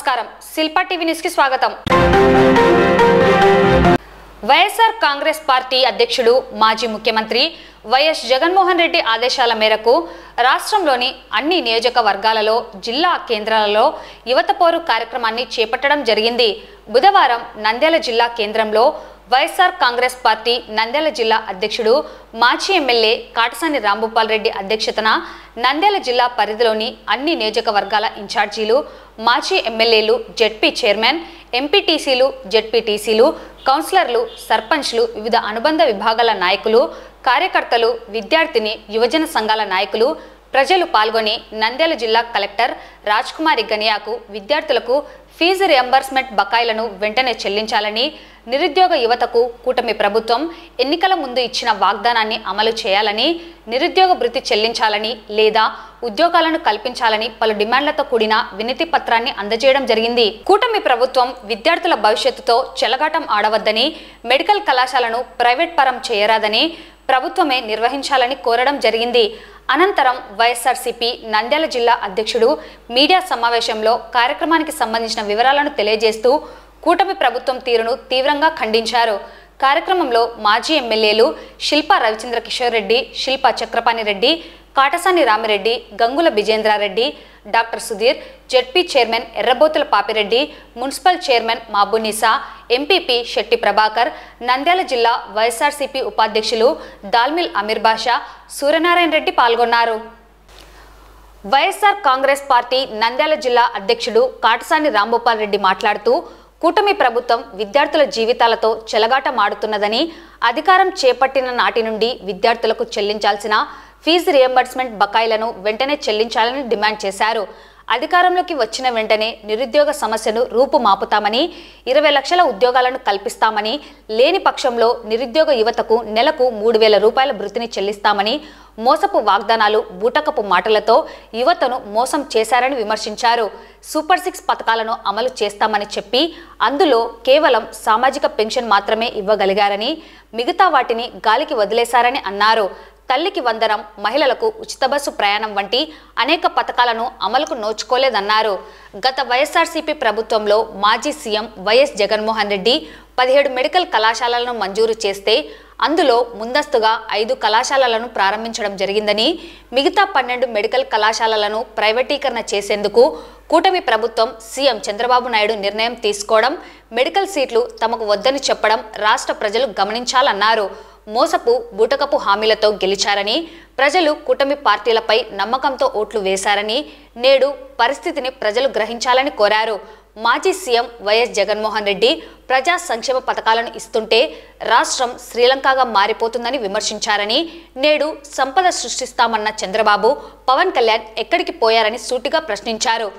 నమస్కారం Shilpa TV news కి స్వాగతం। వైఎస్ఆర్ కాంగ్రెస్ పార్టీ అధ్యక్షుడు మాజీ ముఖ్యమంత్రి వైఎస్ జగన్మోహన్ రెడ్డి ఆదేశాల మేరకు రాష్ట్రంలోని అన్ని నియోజకవర్గాలలో జిల్లా కేంద్రాలలో యువత పోరు కార్యక్రమాన్ని చేపట్టడం జరిగింది। బుధవారం నంద్యాల జిల్లా కేంద్రంలో వైఎస్ఆర్ కాంగ్రెస్ పార్టీ నంద్యాల జిల్లా అధ్యక్షుడు మాజీ ఎమ్మెల్యే కాటసాని రాంభూపాల్ రెడ్డి అధ్యక్షతన నంద్యాల జిల్లా పరిధిలోని అన్ని నియోజకవర్గాల ఇన్ఛార్జీలు, మాజీ ఎమ్మెల్యేలు, జెడ్పీ చైర్మన్, ఎంపీటీసీలు, జెడ్పీటీసీలు, కౌన్సిలర్లు, సర్పంచ్లు, వివిధ అనుబంధ విభాగాల నాయకులు, కార్యకర్తలు, విద్యార్థిని, యువజన సంఘాల నాయకులు, ప్రజలు పాల్గొని నంద్యాల జిల్లా కలెక్టర్ రాజ్కుమారి గనియాకు విద్యార్థులకు ఫీజు రియంబర్స్మెంట్ బకాయిలను వెంటనే చెల్లించాలని, నిరుద్యోగ యువతకు కూటమి ప్రభుత్వం ఎన్నికల ముందు ఇచ్చిన వాగ్దానాన్ని అమలు చేయాలని, నిరుద్యోగ భృతి చెల్లించాలని లేదా ఉద్యోగాలను కల్పించాలని పలు డిమాండ్లతో కూడిన వినతి పత్రాన్ని అందజేయడం జరిగింది। కూటమి ప్రభుత్వం విద్యార్థుల భవిష్యత్తుతో చెలగాటం ఆడవద్దని, మెడికల్ కళాశాలను ప్రైవేట్ పరం చేయరాదని, ప్రభుత్వమే నిర్వహించాలని కోరడం జరిగింది। అనంతరం వైఎస్ఆర్సీపీ నంద్యాల జిల్లా అధ్యక్షుడు మీడియా సమావేశంలో కార్యక్రమానికి సంబంధించిన వివరాలను తెలియజేస్తూ కూటమి ప్రభుత్వం తీరును తీవ్రంగా ఖండించారు। కార్యక్రమంలో మాజీ ఎమ్మెల్యేలు Shilpa Ravichandra Kishore Reddy, Shilpa Chakrapani Reddy, Katasani Ramireddy, Gangula Vijendra Reddy, doctor Sudheer, ZP chairman Errabothula Papireddy, municipal chairman Mabunisa, MPP Shetty Prabhakar, Nandyal జిల్లా వైఎస్ఆర్సీపీ ఉపాధ్యక్షులు దాల్మిల్ అమీర్ బాషా, సూర్యనారాయణ రెడ్డి పాల్గొన్నారు। వైఎస్ఆర్ కాంగ్రెస్ పార్టీ నంద్యాల జిల్లా అధ్యక్షుడు కాటసాని రాంభూపాల్ రెడ్డి మాట్లాడుతూ కూటమి ప్రభుత్వం విద్యార్థుల జీవితాలతో చెలగాటమాడుతున్నదని, అధికారం చేపట్టిన నాటి నుండి విద్యార్థులకు చెల్లించాల్సిన ఫీజు రియంబర్స్మెంట్ బకాయిలను వెంటనే చెల్లించాలని డిమాండ్ చేశారు। అధికారంలోకి వచ్చిన వెంటనే నిరుద్యోగ సమస్యను రూపుమాపుతామని, 20 లక్షల ఉద్యోగాలను కల్పిస్తామని, లేని పక్షంలో నిరుద్యోగ యువతకు నెలకు 3,000 రూపాయల భృతిని చెల్లిస్తామని మోసపు వాగ్దానాలు, బూటకపు మాటలతో యువతను మోసం చేశారని విమర్శించారు। సూపర్ 6 పథకాలను అమలు చేస్తామని చెప్పి అందులో కేవలం సామాజిక పెన్షన్ మాత్రమే ఇవ్వగలిగారని, మిగతా వాటిని గాలికి వదిలేశారని అన్నారు। తల్లికి వందనం, మహిళలకు ఉచిత బస్సు ప్రయాణం వంటి అనేక పథకాలను అమలుకు నోచుకోలేదన్నారు। గత వైఎస్ఆర్సీపీ ప్రభుత్వంలో మాజీ CM YS Jaganmohan Reddy 17 medical కళాశాలలను మంజూరు చేస్తే అందులో ముందస్తుగా 5 కళాశాలలను ప్రారంభించడం జరిగిందని, మిగతా 12 మెడికల్ కళాశాలలను ప్రైవేటీకరణ చేసేందుకు కూటమి ప్రభుత్వం సీఎం చంద్రబాబు నాయుడు నిర్ణయం తీసుకోవడం, మెడికల్ సీట్లు తమకు వద్దని చెప్పడం రాష్ట్ర ప్రజలు గమనించాలన్నారు। మోసపు బూటకపు హామీలతో గెలిచారని, ప్రజలు కూటమి పార్టీలపై నమ్మకంతో ఓట్లు వేశారని, నేడు పరిస్థితిని ప్రజలు గ్రహించాలని కోరారు। మాజీ సీఎం వైఎస్ జగన్మోహన్ రెడ్డి ప్రజా సంక్షేమ పథకాలను ఇస్తుంటే రాష్ట్రం శ్రీలంకగా మారిపోతుందని విమర్శించారని, నేడు సంపద సృష్టిస్తామన్న చంద్రబాబు, పవన్ కళ్యాణ్ ఎక్కడికి పోయారని సూటిగా ప్రశ్నించారు।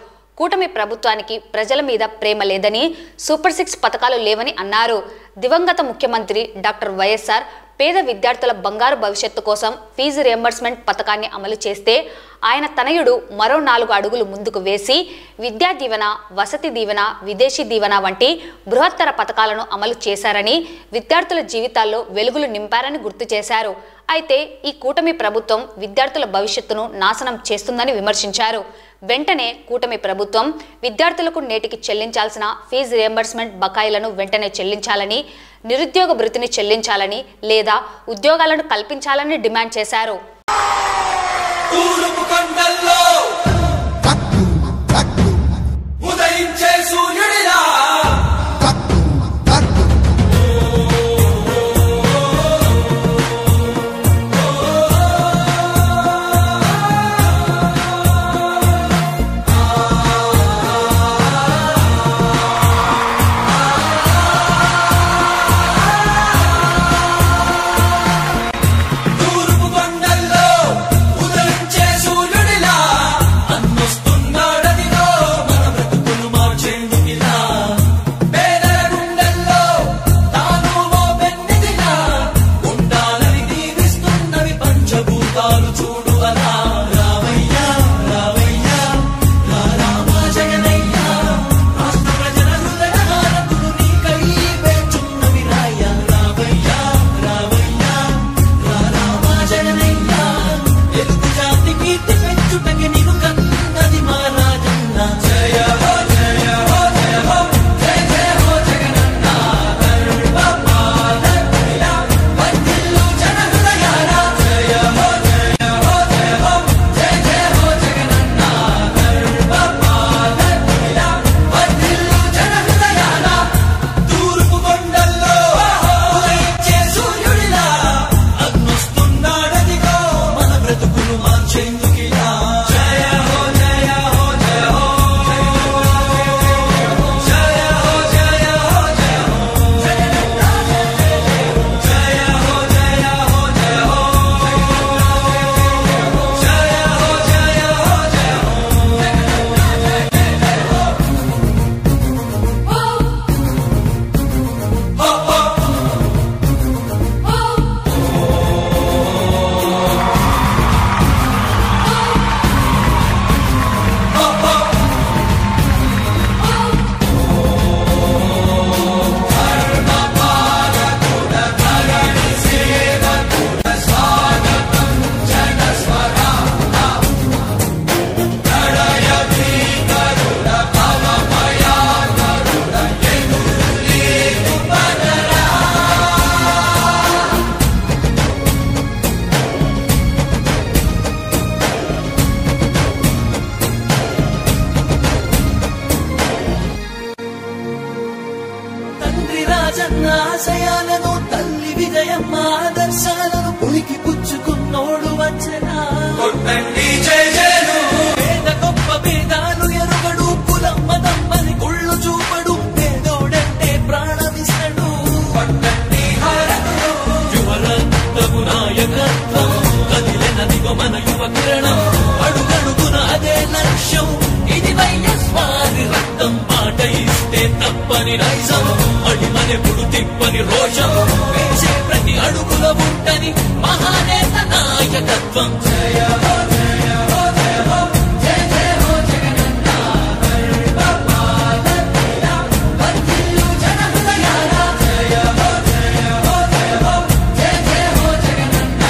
కూటమి ప్రభుత్వానికి ప్రజల మీద ప్రేమ లేదని, సూపర్ 6 పథకాలు లేవని అన్నారు। దివంగత ముఖ్యమంత్రి డాక్టర్ వైఎస్ఆర్ పేద విద్యార్థుల బంగారు భవిష్యత్తు కోసం ఫీజు రియంబర్స్మెంట్ పథకాన్ని అమలు చేస్తే ఆయన తనయుడు మరో 4 అడుగులు ముందుకు వేసి విద్యా దీవెన, వసతి దీవెన, విదేశీ దీవెన వంటి బృహత్తర పథకాలను అమలు చేశారని, విద్యార్థుల జీవితాల్లో వెలుగులు నింపారని గుర్తు చేశారు। అయితే ఈ కూటమి ప్రభుత్వం విద్యార్థుల భవిష్యత్తును నాశనం చేస్తుందని విమర్శించారు। వెంటనే కూటమి ప్రభుత్వం విద్యార్థులకు నేటికి చెల్లించాల్సిన ఫీజు రియంబర్స్మెంట్ బకాయిలను వెంటనే చెల్లించాలని, నిరుద్యోగ భృతిని చెల్లించాలని లేదా ఉద్యోగాలను కల్పించాలని డిమాండ్ చేశారు। రాజన్న ఆశయాలను తల్లి విజయమ్మ ఆదర్శాలను పులికి పుచ్చుకున్నోడు వచ్చనా పేద గొప్ప భేదాలు ఎరుగడు కులం మతం అని కుళ్ళు చూపడు పేదోడంటే ప్రాణమిస్తాడు యువరక్తము నాయకత్వం కదిలినదిగో మన యువ కిరణం అడుగడుగున అదే లక్ష్యం ఇది వైఎస్ఆర్ రక్తం మాట ఇస్తే తప్పని నైజం అడిమనెప్పుడు తిప్పని రోషం వేసే ప్రతి అడుగుల ఉంటని మహానేత నాయకత్వం జయ హో జయ హో జయ హో జయ జయ హో జగనన్న వర్ధిల్లు జన హృదయాల జయ హో జయ హో జయ హో జయ జయ హో జగనన్న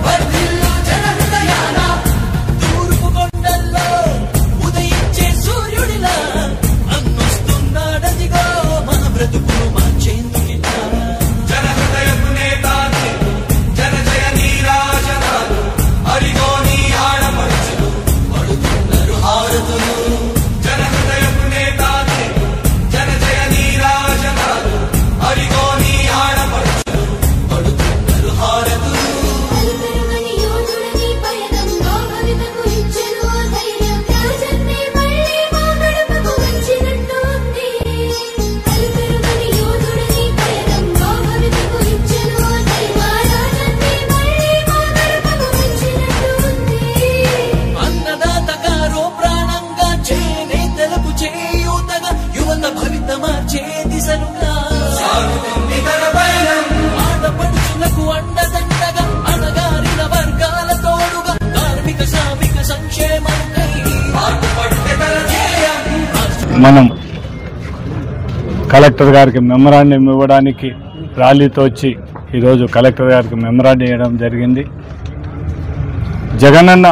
వర్ధిల్లు జన హృదయాల తూర్పు కొండల్లో ఉదయించే సూర్యుడిలా అన్నొస్తున్నాడదిగో మన బ్రతుకులు మార్చేందుకిలా జన హృదయపు నేత జన జయ నీరాజనాలు అరిగో నీ ఆడపడుచులు పడుతున్నారు హారతులు జన హృదయపు నేత జన జయ నీరాజనాలు అరిగో నీ ఆడపడుచులు పడుతున్నారు హారతులు అలుపెరుగని యోధుడని పయనంలో భవితకు ఇచ్చెను ఆ ధైర్యం రాజన్నే మళ్ళీ మా గడపకు వచ్చినట్టు ఉంది అలుపెరుగని యోధుడని పయనంలో భవితకు ఇచ్చెను ఆ ధైర్యం రాజన్నే మళ్ళీ మా గడపకు వచ్చినట్టు ఉంది అన్నదాత గారో ప్రాణంగా చేనేతలకు చేయూతగా యువత భవిత మార్చే దిశలుగా ఆడపడుచులకు అండదండగా అణగారిన వర్గాల తోడుగా కార్మిక శ్రామిక సంక్షేమంకై పాటుపడితే ధ్యేయం మనం కలెక్టర్ గారికి మెమరాండం ఇవ్వడానికి ర్యాలీతో వచ్చి ఈరోజు కలెక్టర్ గారికి మెమరాండం ఇవ్వడం జరిగింది. జగనన్న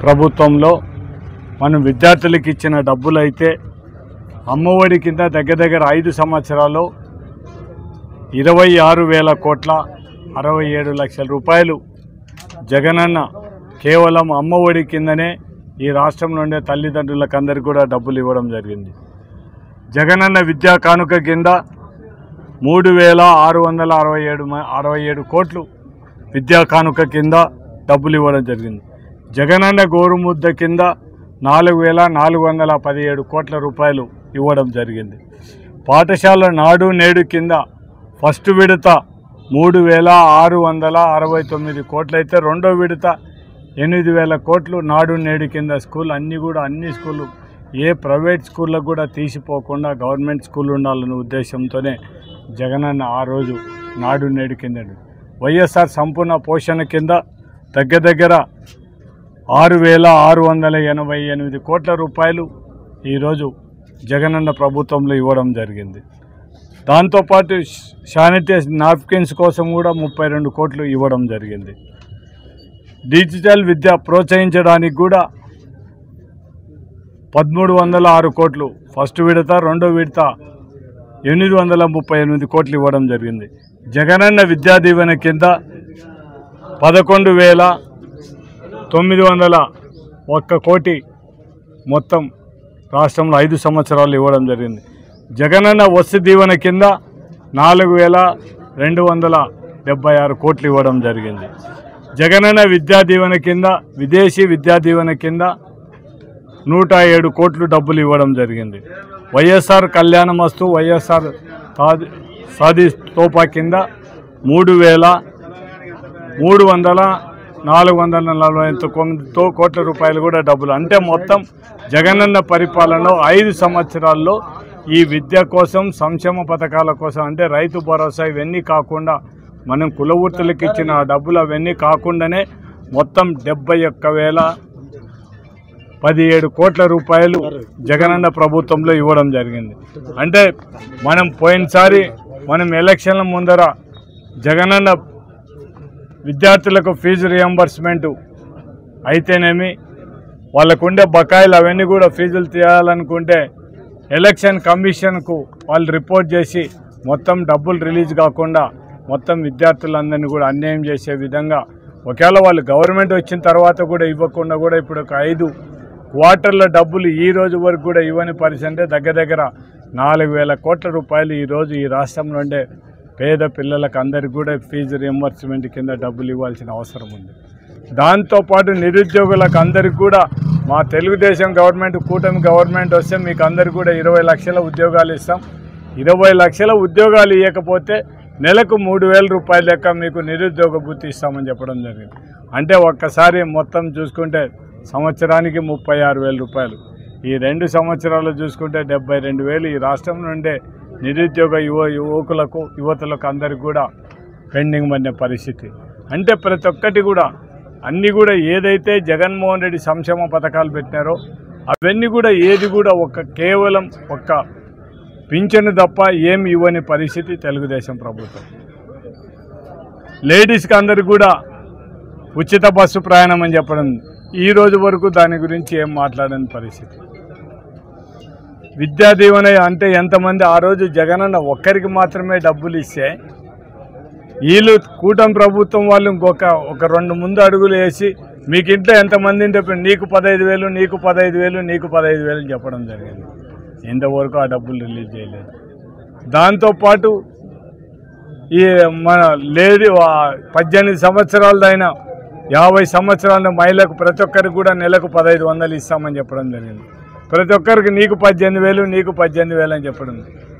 ప్రభుత్వంలో మనం విద్యార్థులకు ఇచ్చిన డబ్బులు అయితే అమ్మఒడి కింద దగ్గర దగ్గర 5 సంవత్సరాల్లో 26,000 కోట్ల 67 లక్షల రూపాయలు జగనన్న కేవలం అమ్మఒడి కిందనే ఈ రాష్ట్రంలో ఉండే తల్లిదండ్రులకు అందరికీ కూడా డబ్బులు ఇవ్వడం జరిగింది. జగనన్న విద్యా కానుక కింద 3,667 కోట్లు విద్యా కానుక కింద డబ్బులు ఇవ్వడం జరిగింది. జగనన్న గోరుముద్ద కింద 4,417 కోట్ల రూపాయలు ఇవ్వడం జరిగింది. పాఠశాల నాడు నేడు కింద ఫస్ట్ విడత 3,669 కోట్లు అయితే రెండో విడత 8,000 కోట్లు నాడు నేడు కింద స్కూల్ అన్ని స్కూళ్ళు ఏ ప్రైవేట్ స్కూళ్ళకు కూడా తీసిపోకుండా గవర్నమెంట్ స్కూల్ ఉండాలనే ఉద్దేశంతోనే జగనన్న ఆ రోజు నాడు నేడు కింద వైఎస్ఆర్ సంపూర్ణ పోషణ కింద దగ్గర దగ్గర 6,688 కోట్ల రూపాయలు ఈరోజు జగనన్న ప్రభుత్వంలో ఇవ్వడం జరిగింది. దాంతోపాటు శానిటైజ్ నాప్కిన్స్ కోసం కూడా 32 కోట్లు ఇవ్వడం జరిగింది. డిజిటల్ విద్య ప్రోత్సహించడానికి కూడా 1,306 కోట్లు ఫస్ట్ విడత రెండో విడత 838 కోట్లు ఇవ్వడం జరిగింది. జగనన్న విద్యా దీవెన కింద 11,901 కోటి మొత్తం రాష్ట్రంలో 5 సంవత్సరాలు ఇవ్వడం జరిగింది. జగనన్న వసతి దీవెన కింద 4,276 కోట్లు ఇవ్వడం జరిగింది. జగనన్న విద్యా దీవెన కింద విదేశీ విద్యా దీవెన కింద 107 కోట్లు డబ్బులు ఇవ్వడం జరిగింది. వైఎస్ఆర్ కళ్యాణమస్తు వైఎస్ఆర్ సాది తోపా కింద 3,449 కోట్ల రూపాయలు కూడా డబ్బులు. అంటే మొత్తం జగనన్న పరిపాలనలో 5 సంవత్సరాల్లో ఈ విద్య కోసం సంక్షేమ పథకాల కోసం అంటే రైతు భరోసా ఇవన్నీ కాకుండా మనం కులవృత్తులకు ఇచ్చిన డబ్బులు అవన్నీ కాకుండానే మొత్తం 71,017 కోట్ల రూపాయలు జగనన్న ప్రభుత్వంలో ఇవ్వడం జరిగింది. అంటే మనం పోయినసారి ఎలక్షన్ల ముందర జగనన్న విద్యార్థులకు ఫీజు రియంబర్స్మెంట్ అయితేనేమి వాళ్ళకుండే బకాయిలు అవన్నీ కూడా ఫీజులు తీయాలనుకుంటే ఎలక్షన్ కమిషన్కు వాళ్ళు రిపోర్ట్ చేసి మొత్తం డబ్బులు రిలీజ్ కాకుండా మొత్తం విద్యార్థులందరినీ కూడా అన్యాయం చేసే విధంగా ఒకవేళ వాళ్ళు గవర్నమెంట్ వచ్చిన తర్వాత కూడా ఇవ్వకుండా కూడా ఇప్పుడు ఒక 5 క్వార్టర్ల డబ్బులు ఈ రోజు వరకు కూడా ఇవ్వని పరిస్థితి. అంటే దగ్గర దగ్గర 4,000 కోట్ల రూపాయలు ఈరోజు ఈ రాష్ట్రంలో ఉండే పేద పిల్లలకు అందరికీ కూడా ఫీజు రియంబర్స్మెంట్ కింద డబ్బులు ఇవ్వాల్సిన అవసరం ఉంది. దాంతోపాటు నిరుద్యోగులకు అందరికీ కూడా మా తెలుగుదేశం గవర్నమెంట్ కూటమి గవర్నమెంట్ వస్తే మీకు అందరికీ కూడా 20 లక్షల ఉద్యోగాలు ఇస్తాం. 20 లక్షల ఉద్యోగాలు ఇవ్వకపోతే నెలకు 3,000 రూపాయల లెక్క మీకు నిరుద్యోగ భృతి ఇస్తామని చెప్పడం జరిగింది. అంటే ఒక్కసారి మొత్తం చూసుకుంటే సంవత్సరానికి 36,000 రూపాయలు. ఈ 2 సంవత్సరాలు చూసుకుంటే 72,000 ఈ రాష్ట్రం నుండే నిరుద్యోగ యువతులకు అందరికీ కూడా పెండింగ్ పడిన పరిస్థితి. అంటే ప్రతి ఒక్కటి కూడా అన్నీ కూడా ఏదైతే జగన్మోహన్ రెడ్డి సంక్షేమ పథకాలు పెట్టినారో అవన్నీ కూడా ఏది కూడా కేవలం ఒక్క పింఛను తప్ప ఏమి ఇవ్వని పరిస్థితి తెలుగుదేశం ప్రభుత్వం. లేడీస్కి అందరికీ కూడా ఉచిత బస్సు ప్రయాణం అని చెప్పడం ఈ రోజు వరకు దాని గురించి ఏం మాట్లాడని పరిస్థితి. విద్యా దీవెన అంటే ఎంతమంది ఆ రోజు జగనన్న ఒక్కరికి మాత్రమే డబ్బులు ఇస్తే వీళ్ళు కూటమి ప్రభుత్వం వాళ్ళు ఇంకొక 2 ముందు అడుగులు వేసి మీకు ఇంట్లో ఎంతమంది ఉంటే నీకు 15,000 నీకు 15,000 నీకు 15,000 చెప్పడం జరిగింది. ఇంతవరకు ఆ డబ్బులు రిలీజ్ చేయలేదు. దాంతోపాటు ఈ మన 18 సంవత్సరాలదైనా 50 సంవత్సరాల మహిళలకు ప్రతి ఒక్కరికి కూడా నెలకు 1,500 ఇస్తామని చెప్పడం జరిగింది. ప్రతి ఒక్కరికి నీకు 18,000 నీకు 18,000 అని చెప్పడం,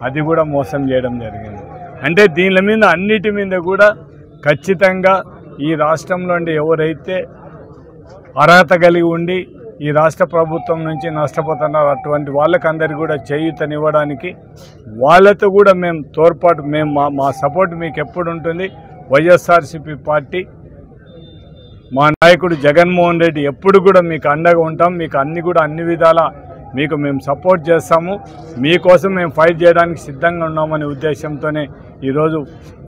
అది కూడా మోసం చేయడం జరిగింది. అంటే దీని మీద అన్నిటి మీద కూడా ఖచ్చితంగా ఈ రాష్ట్రంలో ఎవరైతే అర్హత కలిగి ఉండి ఈ రాష్ట్ర ప్రభుత్వం నుంచి నష్టపోతున్నారు అటువంటి వాళ్ళకందరికీ కూడా చేయూతనివ్వడానికి వాళ్ళతో కూడా మేము తోడ్పాటు మా సపోర్ట్ మీకు ఎప్పుడు ఉంటుంది. వైఎస్ఆర్సీపీ పార్టీ మా నాయకుడు జగన్మోహన్ రెడ్డి ఎప్పుడు కూడా మీకు అండగా ఉంటాం. మీకు అన్ని విధాలా మీకు మేము సపోర్ట్ చేస్తాము. మీకోసం మేము ఫైట్ చేయడానికి సిద్ధంగా ఉన్నామనే ఉద్దేశంతోనే ఈరోజు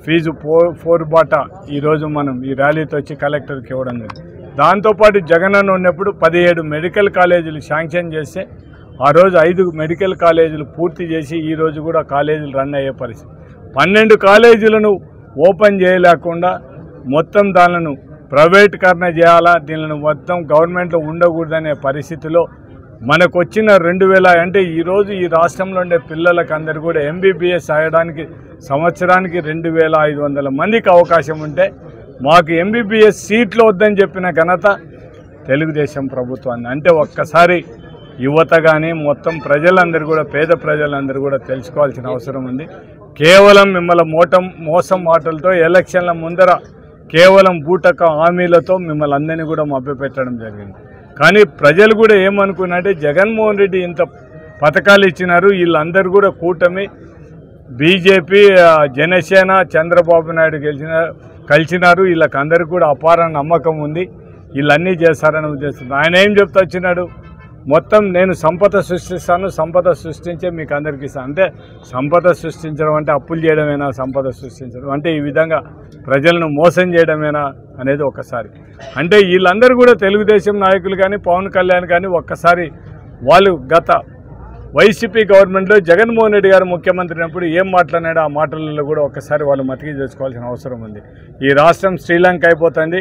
ఫీజు 4 బాట ఈరోజు మనం ఈ ర్యాలీతో వచ్చి కలెక్టర్కి ఇవ్వడం జరిగింది. దాంతోపాటు జగనన్న ఉన్నప్పుడు 17 మెడికల్ కాలేజీలు శాంక్షన్ చేస్తే ఆ రోజు 5 మెడికల్ కాలేజీలు పూర్తి చేసి ఈరోజు కూడా కాలేజీలు రన్ అయ్యే పరిస్థితి. 12 కాలేజీలను ఓపెన్ చేయలేకుండా మొత్తం దానిలను ప్రైవేటీకరణ చేయాలా, దీనిని మొత్తం గవర్నమెంట్లో ఉండకూడదనే పరిస్థితిలో మనకు వచ్చిన 2,000 అంటే ఈరోజు ఈ రాష్ట్రంలో ఉండే పిల్లలకు అందరూ కూడా ఎంబీబీఎస్ అయ్యడానికి సంవత్సరానికి 2,500 మందికి అవకాశం ఉంటే మాకు ఎంబీబీఎస్ సీట్లు వద్దని చెప్పిన ఘనత తెలుగుదేశం ప్రభుత్వాన్ని. అంటే ఒక్కసారి యువత కానీ మొత్తం ప్రజలందరూ కూడా పేద ప్రజలందరూ కూడా తెలుసుకోవాల్సిన అవసరం ఉంది. కేవలం మిమ్మల్ని మోసం మాటలతో ఎలక్షన్ల ముందర కేవలం బూటక హామీలతో మిమ్మల్ని అందరినీ కూడా మభ్యపెట్టడం జరిగింది. కానీ ప్రజలు కూడా ఏమనుకున్నారంటే జగన్మోహన్ రెడ్డి ఇంత పథకాలు ఇచ్చినారు, వీళ్ళందరూ కూడా కూటమి బీజేపీ జనసేన చంద్రబాబు నాయుడు కలిసినారు, వీళ్ళకందరికీ కూడా అపార నమ్మకం ఉంది, వీళ్ళన్నీ చేస్తారని ఉద్దేశం. ఆయన ఏం చెప్తా వచ్చినాడు, మొత్తం నేను సంపద సృష్టిస్తాను, సంపద సృష్టించే మీకు అందరికీ ఇస్తాను. అంటే సంపద సృష్టించడం అంటే అప్పులు చేయడమేనా? సంపద సృష్టించడం అంటే ఈ విధంగా ప్రజలను మోసం చేయడమేనా అనేది ఒకసారి. అంటే వీళ్ళందరూ కూడా తెలుగుదేశం నాయకులు కానీ పవన్ కళ్యాణ్ కానీ ఒక్కసారి వాళ్ళు గత వైసీపీ గవర్నమెంట్లో జగన్మోహన్ రెడ్డి గారు ముఖ్యమంత్రి అయినప్పుడు ఏం మాట్లాడినాడో ఆ మాటలలో కూడా ఒక్కసారి వాళ్ళు మతికి చేసుకోవాల్సిన అవసరం ఉంది. ఈ రాష్ట్రం శ్రీలంక అయిపోతుంది,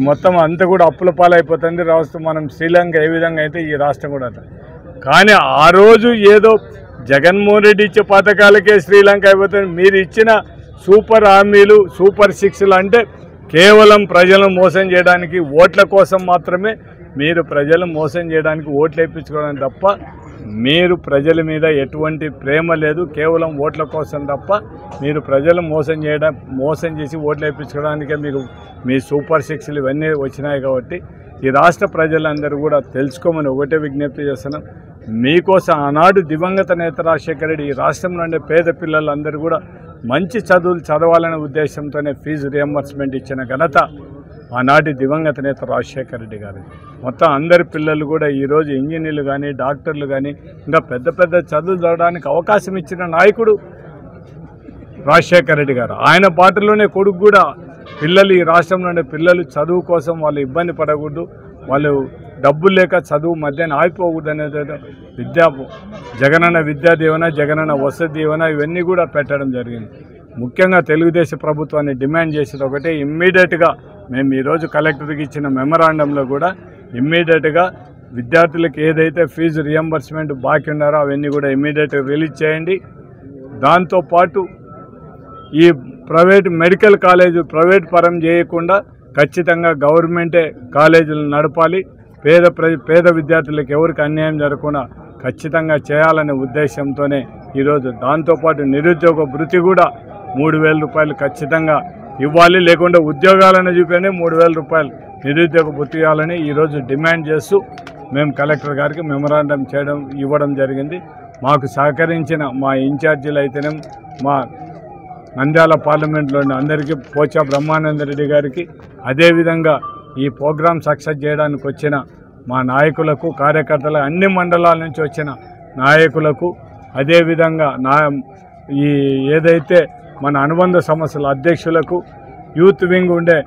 మొత్తం అంతా కూడా అప్పుల పాలైపోతుంది రాష్ట్రం. మనం శ్రీలంక ఏ విధంగా అయితే ఈ రాష్ట్రం కూడా అంట. కానీ ఆ రోజు ఏదో జగన్మోహన్ రెడ్డి ఇచ్చే పథకాలకే శ్రీలంక అయిపోతుంది. మీరు ఇచ్చిన సూపర్ హామీలు సూపర్ 6లు అంటే కేవలం ప్రజలను మోసం చేయడానికి, ఓట్ల కోసం మాత్రమే మీరు ప్రజలు మోసం చేయడానికి ఓట్లు వేయించుకోవడానికి తప్ప మీరు ప్రజల మీద ఎటువంటి ప్రేమ లేదు. కేవలం ఓట్ల కోసం తప్ప మీరు ప్రజలు మోసం చేసి ఓట్లు వేయించుకోవడానికే మీకు మీ సూపర్ 6లు ఇవన్నీ వచ్చినాయి. కాబట్టి ఈ రాష్ట్ర ప్రజలందరూ కూడా తెలుసుకోమని ఒకటే విజ్ఞప్తి చేస్తున్నాం. మీకోసం ఆనాడు దివంగత నేత రాజశేఖర రెడ్డి ఈ రాష్ట్రంలో ఉండే పేద పిల్లలందరూ కూడా మంచి చదువులు చదవాలనే ఉద్దేశంతోనే ఫీజు రియంబర్స్మెంట్ ఇచ్చిన ఘనత ఆనాటి దివంగత నేత రాజశేఖర రెడ్డి గారు. మొత్తం అందరి పిల్లలు కూడా ఈరోజు ఇంజనీర్లు కానీ డాక్టర్లు కానీ ఇంకా పెద్ద పెద్ద చదువులు చదవడానికి అవకాశం ఇచ్చిన నాయకుడు రాజశేఖర రెడ్డి గారు. ఆయన బాటలోనే కొడుకు కూడా పిల్లలు ఈ రాష్ట్రంలో ఉండే పిల్లలు చదువు కోసం వాళ్ళు ఇబ్బంది పడకూడదు, వాళ్ళు డబ్బులు లేక చదువు మధ్యాహ్నం ఆగిపోకూడదు అనేది జగనన్న విద్యా దీవెన, జగనన్న వసతి దీవెన ఇవన్నీ కూడా పెట్టడం జరిగింది. ముఖ్యంగా తెలుగుదేశం ప్రభుత్వాన్ని డిమాండ్ చేసేది ఒకటే, ఇమ్మీడియట్గా మేము ఈరోజు కలెక్టర్కి ఇచ్చిన మెమరాండంలో కూడా ఇమ్మీడియట్గా విద్యార్థులకు ఏదైతే ఫీజు రియంబర్స్మెంట్ బాకీ ఉన్నారో అవన్నీ కూడా ఇమీడియట్గా రిలీజ్ చేయండి. దాంతోపాటు ఈ ప్రైవేట్ మెడికల్ కాలేజీ ప్రైవేట్ పరం చేయకుండా ఖచ్చితంగా గవర్నమెంటే కాలేజీలు నడపాలి. పేద విద్యార్థులకు ఎవరికి అన్యాయం జరగకుండా ఖచ్చితంగా చేయాలనే ఉద్దేశంతోనే ఈరోజు దాంతోపాటు నిరుద్యోగ భృతి కూడా 3,000 రూపాయలు ఖచ్చితంగా ఇవ్వాలి. లేకుండా ఉద్యోగాలను చూపేనే 3,000 రూపాయలు నిరుద్యోగ భృతి ఇవ్వాలని ఈరోజు డిమాండ్ చేస్తూ మేము కలెక్టర్ గారికి మెమరాండం ఇవ్వడం జరిగింది. మాకు సహకరించిన మా ఇన్ఛార్జీలు అయితేనే మా నంద్యాల పార్లమెంట్లోని అందరికీ పోచా బ్రహ్మానందరెడ్డి గారికి, అదేవిధంగా ఈ ప్రోగ్రాం సక్సెస్ చేయడానికి వచ్చిన మా నాయకులకు, కార్యకర్తలకు, అన్ని మండలాల నుంచి వచ్చిన నాయకులకు, అదేవిధంగా ఈ ఏదైతే మన అనుబంధ సమస్యల అధ్యక్షులకు, యూత్ వింగ్ ఉండే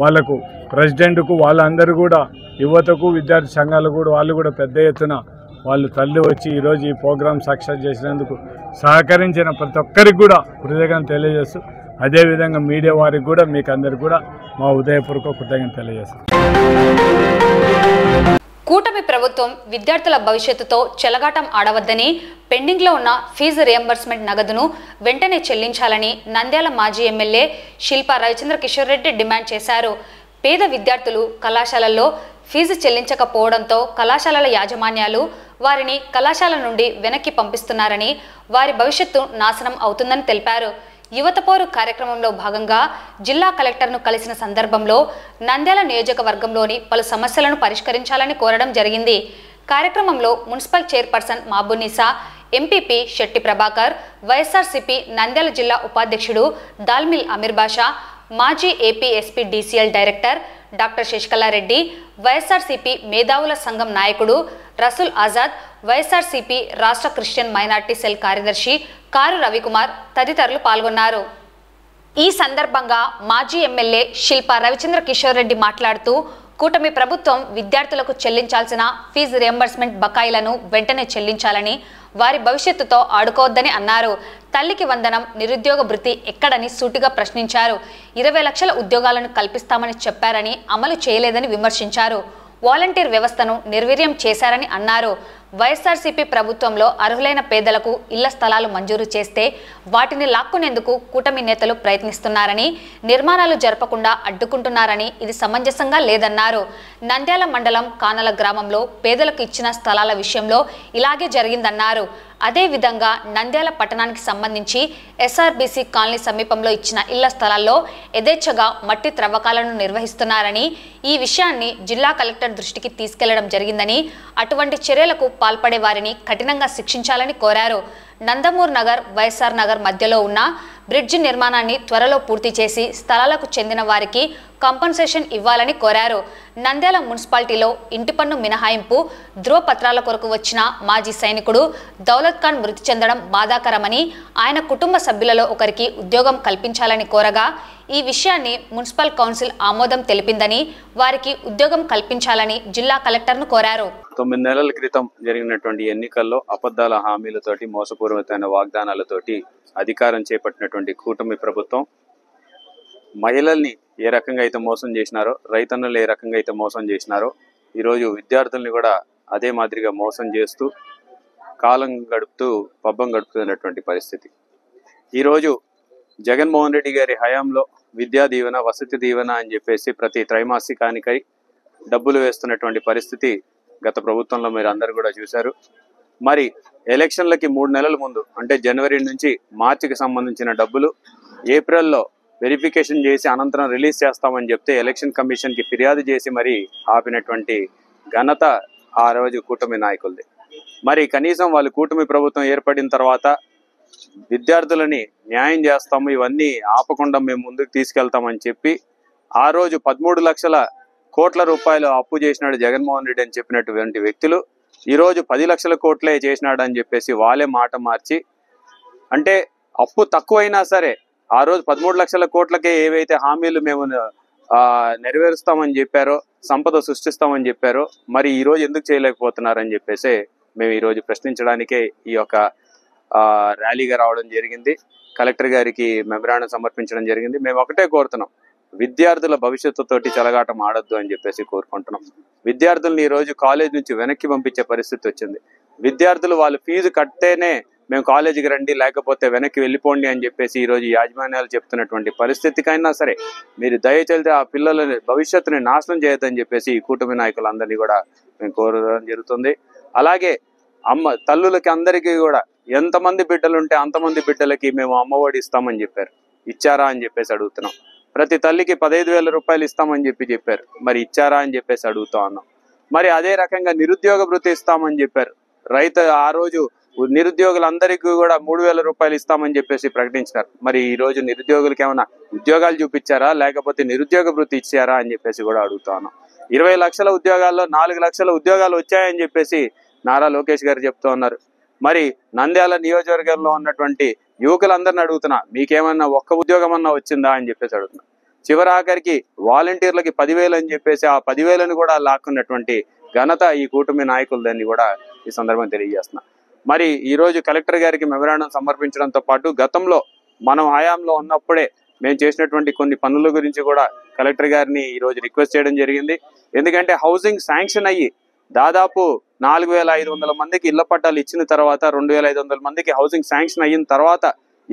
వాళ్ళకు, ప్రెసిడెంట్కు, వాళ్ళందరూ కూడా యువతకు, విద్యార్థి సంఘాలు కూడా వాళ్ళు కూడా పెద్ద ఎత్తున వాళ్ళు తల్లి వచ్చి ఈరోజు ఈ ప్రోగ్రాం సక్సెస్ చేసినందుకు సహకరించిన ప్రతి ఒక్కరికి కూడా కృతజ్ఞతలు తెలియజేస్తూ, అదేవిధంగా మీడియా వారికి కూడా మీకు అందరికి కూడా మా ఉదయపూర్వక కృతజ్ఞతలు తెలియజేస్తాం. కూటమి ప్రభుత్వం విద్యార్థుల భవిష్యత్తుతో చెలగాటం ఆడవద్దని, పెండింగ్లో ఉన్న ఫీజు రియంబర్స్మెంట్ నగదును వెంటనే చెల్లించాలని నంద్యాల మాజీ ఎమ్మెల్యే శిల్పా రవిచంద్ర కిషోర్ రెడ్డి డిమాండ్ చేశారు. పేద విద్యార్థులు కళాశాలల్లో ఫీజు చెల్లించకపోవడంతో కళాశాలల యాజమాన్యాలు వారిని కళాశాల నుండి వెనక్కి పంపిస్తున్నారని, వారి భవిష్యత్తు నాశనం అవుతుందని తెలిపారు. యువత పోరు కార్యక్రమంలో భాగంగా జిల్లా కలెక్టర్ను కలిసిన సందర్భంలో నంద్యాల నియోజకవర్గంలోని పలు సమస్యలను పరిష్కరించాలని కోరడం జరిగింది. కార్యక్రమంలో municipal chairperson Mabunisa, MPP Shetty Prabhakar, YSRCP Nandyal జిల్లా ఉపాధ్యక్షుడు దాల్మిల్ అమీర్ బాషా, మాజీ AP SP DCL director doctor Sasikala Reddy, YSRCP మేధావుల సంఘం నాయకుడు రసూల్ ఆజాద్, వైఎస్ఆర్సీపీ రాష్ట్ర క్రిస్టియన్ మైనార్టీ సెల్ కార్యదర్శి కారు రవికుమార్ తదితరులు పాల్గొన్నారు. ఈ సందర్భంగా మాజీ ఎమ్మెల్యే శిల్పా రవిచంద్ర కిషోర్ రెడ్డి మాట్లాడుతూ, కూటమి ప్రభుత్వం విద్యార్థులకు చెల్లించాల్సిన ఫీజు రియంబర్స్మెంట్ బకాయిలను వెంటనే చెల్లించాలని, వారి భవిష్యత్తుతో ఆడుకోవద్దని అన్నారు. తల్లికి వందనం, నిరుద్యోగ భృతి ఎక్కడని సూటిగా ప్రశ్నించారు. 20 లక్షల ఉద్యోగాలను కల్పిస్తామని చెప్పారని అమలు చేయలేదని విమర్శించారు. వాలంటీర్ వ్యవస్థను నిర్వీర్యం చేశారని అన్నారు. వైఎస్ఆర్సీపీ ప్రభుత్వంలో అర్హులైన పేదలకు ఇళ్ల స్థలాలు మంజూరు చేస్తే వాటిని లాక్కునేందుకు కూటమి నేతలు ప్రయత్నిస్తున్నారని, నిర్మాణాలు జరపకుండా అడ్డుకుంటున్నారని, ఇది సమంజసంగా లేదన్నారు. నంద్యాల మండలం కానల గ్రామంలో పేదలకు ఇచ్చిన స్థలాల విషయంలో ఇలాగే జరిగిందన్నారు. అదేవిధంగా నంద్యాల పట్టణానికి సంబంధించి ఎస్ఆర్బీసీ కాలనీ సమీపంలో ఇచ్చిన ఇళ్ల స్థలాల్లో యథేచ్ఛగా మట్టి త్రవ్వకాలను నిర్వహిస్తున్నారని, ఈ విషయాన్ని జిల్లా కలెక్టర్ దృష్టికి తీసుకెళ్లడం జరిగిందని, అటువంటి చర్యలకు పాల్పడే వారిని కఠినంగా శిక్షించాలని కోరారు. నందమూర్ నగర్, వైఎస్ఆర్ నగర్ మధ్యలో ఉన్న బ్రిడ్జి నిర్మాణాన్ని త్వరలో పూర్తి చేసి స్థలాలకు చెందిన వారికి కాంపన్సేషన్ ఇవ్వాలని కోరారు. నంద్యాల మున్సిపాలిటీలో ఇంటి పన్ను మినహాయింపు ధ్రువపత్రాల కొరకు వచ్చిన మాజీ సైనికుడు దౌలత్ ఖాన్ మృతి చెందడం బాధాకరమని, ఆయన కుటుంబ సభ్యులలో ఒకరికి ఉద్యోగం కల్పించాలని కోరగా ఈ విషయాన్ని మున్సిపల్ కౌన్సిల్ ఆమోదం తెలిపిందని, వారికి ఉద్యోగం కల్పించాలని జిల్లా కలెక్టర్ను కోరారు. 9 నెలల క్రితం జరిగినటువంటి ఎన్నికల్లో అబద్ధాల హామీలతోటి, మోసపూరితమైన వాగ్దానాలతోటి అధికారం చేపట్టినటువంటి కూటమి ప్రభుత్వం మహిళల్ని ఏ రకంగా అయితే మోసం చేసినారో, రైతన్నులు ఏ రకంగా అయితే మోసం చేసినారో, ఈరోజు విద్యార్థుల్ని కూడా అదే మాదిరిగా మోసం చేస్తూ కాలం గడుపుతూ పబ్బం గడుపుతున్నటువంటి పరిస్థితి. ఈరోజు జగన్మోహన్ రెడ్డి గారి హయాంలో విద్యా దీవెన, వసతి దీవెన అని చెప్పేసి ప్రతి త్రైమాసికానికై డబ్బులు వేస్తున్నటువంటి పరిస్థితి గత ప్రభుత్వంలో మీరు అందరూ కూడా చూశారు. మరి ఎలక్షన్లకి 3 నెలల ముందు, అంటే జనవరి నుంచి మార్చికి సంబంధించిన డబ్బులు ఏప్రిల్లో వెరిఫికేషన్ చేసి అనంతరం రిలీజ్ చేస్తామని చెప్తే ఎలక్షన్ కమిషన్కి ఫిర్యాదు చేసి మరి ఆపినటువంటి ఘనత ఆ రోజు కూటమి నాయకులది. మరి కనీసం వాళ్ళు కూటమి ప్రభుత్వం ఏర్పడిన తర్వాత విద్యార్థులని న్యాయం చేస్తాము, ఇవన్నీ ఆపకుండా మేము ముందుకు తీసుకెళ్తామని చెప్పి ఆ రోజు 13 లక్షల కోట్ల రూపాయలు అప్పు చేసినాడు జగన్మోహన్ రెడ్డి అని చెప్పినటువంటి వ్యక్తులు ఈరోజు 10 లక్షల కోట్లే చేసినాడు అని చెప్పేసి వాళ్ళే మాట మార్చి, అంటే అప్పు తక్కువైనా సరే ఆ రోజు 13 లక్షల కోట్లకే ఏవైతే హామీలు మేము నెరవేరుస్తామని చెప్పారో, సంపద సృష్టిస్తామని చెప్పారో, మరి ఈరోజు ఎందుకు చేయలేకపోతున్నారని చెప్పేసి మేము ఈరోజు ప్రశ్నించడానికే ఈ యొక్క ర్యాలీగా రావడం జరిగింది. కలెక్టర్ గారికి మెమరాండం సమర్పించడం జరిగింది. మేము ఒకటే కోరుతున్నాం, విద్యార్థుల భవిష్యత్తుతోటి చెలగాటం ఆడొద్దు అని చెప్పేసి కోరుకుంటున్నాం. విద్యార్థుల్ని ఈ రోజు కాలేజ్ నుంచి వెనక్కి పంపించే పరిస్థితి వచ్చింది. విద్యార్థులు వాళ్ళు ఫీజు కడితేనే మేము కాలేజీకి రండి, లేకపోతే వెనక్కి వెళ్ళిపోండి అని చెప్పేసి ఈ రోజు యాజమాన్యాలు చెప్తున్నటువంటి పరిస్థితికైనా సరే మీరు దయచేసి ఆ పిల్లల భవిష్యత్తుని నాశనం చేయొద్దని చెప్పేసి ఈ కూటమి నాయకులందరినీ కూడా మేము కోరడం జరుగుతుంది. అలాగే తల్లులకి అందరికీ కూడా ఎంతమంది బిడ్డలు ఉంటే అంతమంది బిడ్డలకి మేము అమ్మఒడి ఇస్తామని చెప్పారు. ఇచ్చారా అని చెప్పేసి అడుగుతున్నాం. ప్రతి తల్లికి 15,000 రూపాయలు ఇస్తామని చెప్పారు. మరి ఇచ్చారా అని చెప్పేసి అడుగుతా ఉన్నాం. మరి అదే రకంగా నిరుద్యోగ భృతి ఇస్తామని చెప్పారు. ఆ రోజు నిరుద్యోగులందరికీ కూడా 3,000 రూపాయలు ఇస్తామని చెప్పేసి ప్రకటించినారు. మరి ఈ రోజు నిరుద్యోగులకి ఏమైనా ఉద్యోగాలు చూపించారా, లేకపోతే నిరుద్యోగ భృతి ఇచ్చారా అని చెప్పేసి కూడా అడుగుతా ఉన్నాం. 20 లక్షల ఉద్యోగాల్లో 4 లక్షల ఉద్యోగాలు వచ్చాయని చెప్పేసి నారా లోకేష్ గారు చెప్తూ ఉన్నారు. మరి నంద్యాల నియోజకవర్గంలో ఉన్నటువంటి యువకులందరిని అడుగుతున్నా, మీకేమన్నా ఒక్క ఉద్యోగం అన్నా వచ్చిందా అని చెప్పేసి అడుగుతున్నా. చివరాఖరికి వాలంటీర్లకి 10,000 అని చెప్పేసి ఆ 10,000ని కూడా లాక్కున్నటువంటి ఘనత ఈ కూటమి నాయకులదని కూడా ఈ సందర్భంగా తెలియజేస్తున్నా. మరి ఈ రోజు కలెక్టర్ గారికి మెమరాండం సమర్పించడంతో పాటు గతంలో మనం హయాంలో ఉన్నప్పుడే మేము చేసినటువంటి కొన్ని పనుల గురించి కూడా కలెక్టర్ గారిని ఈ రోజు రిక్వెస్ట్ చేయడం జరిగింది. ఎందుకంటే హౌసింగ్ శాంక్షన్ అయ్యి దాదాపు 4,500 మందికి ఇళ్ల పట్టాలు ఇచ్చిన తర్వాత 2,500 మందికి హౌసింగ్ శాంక్షన్ అయిన తర్వాత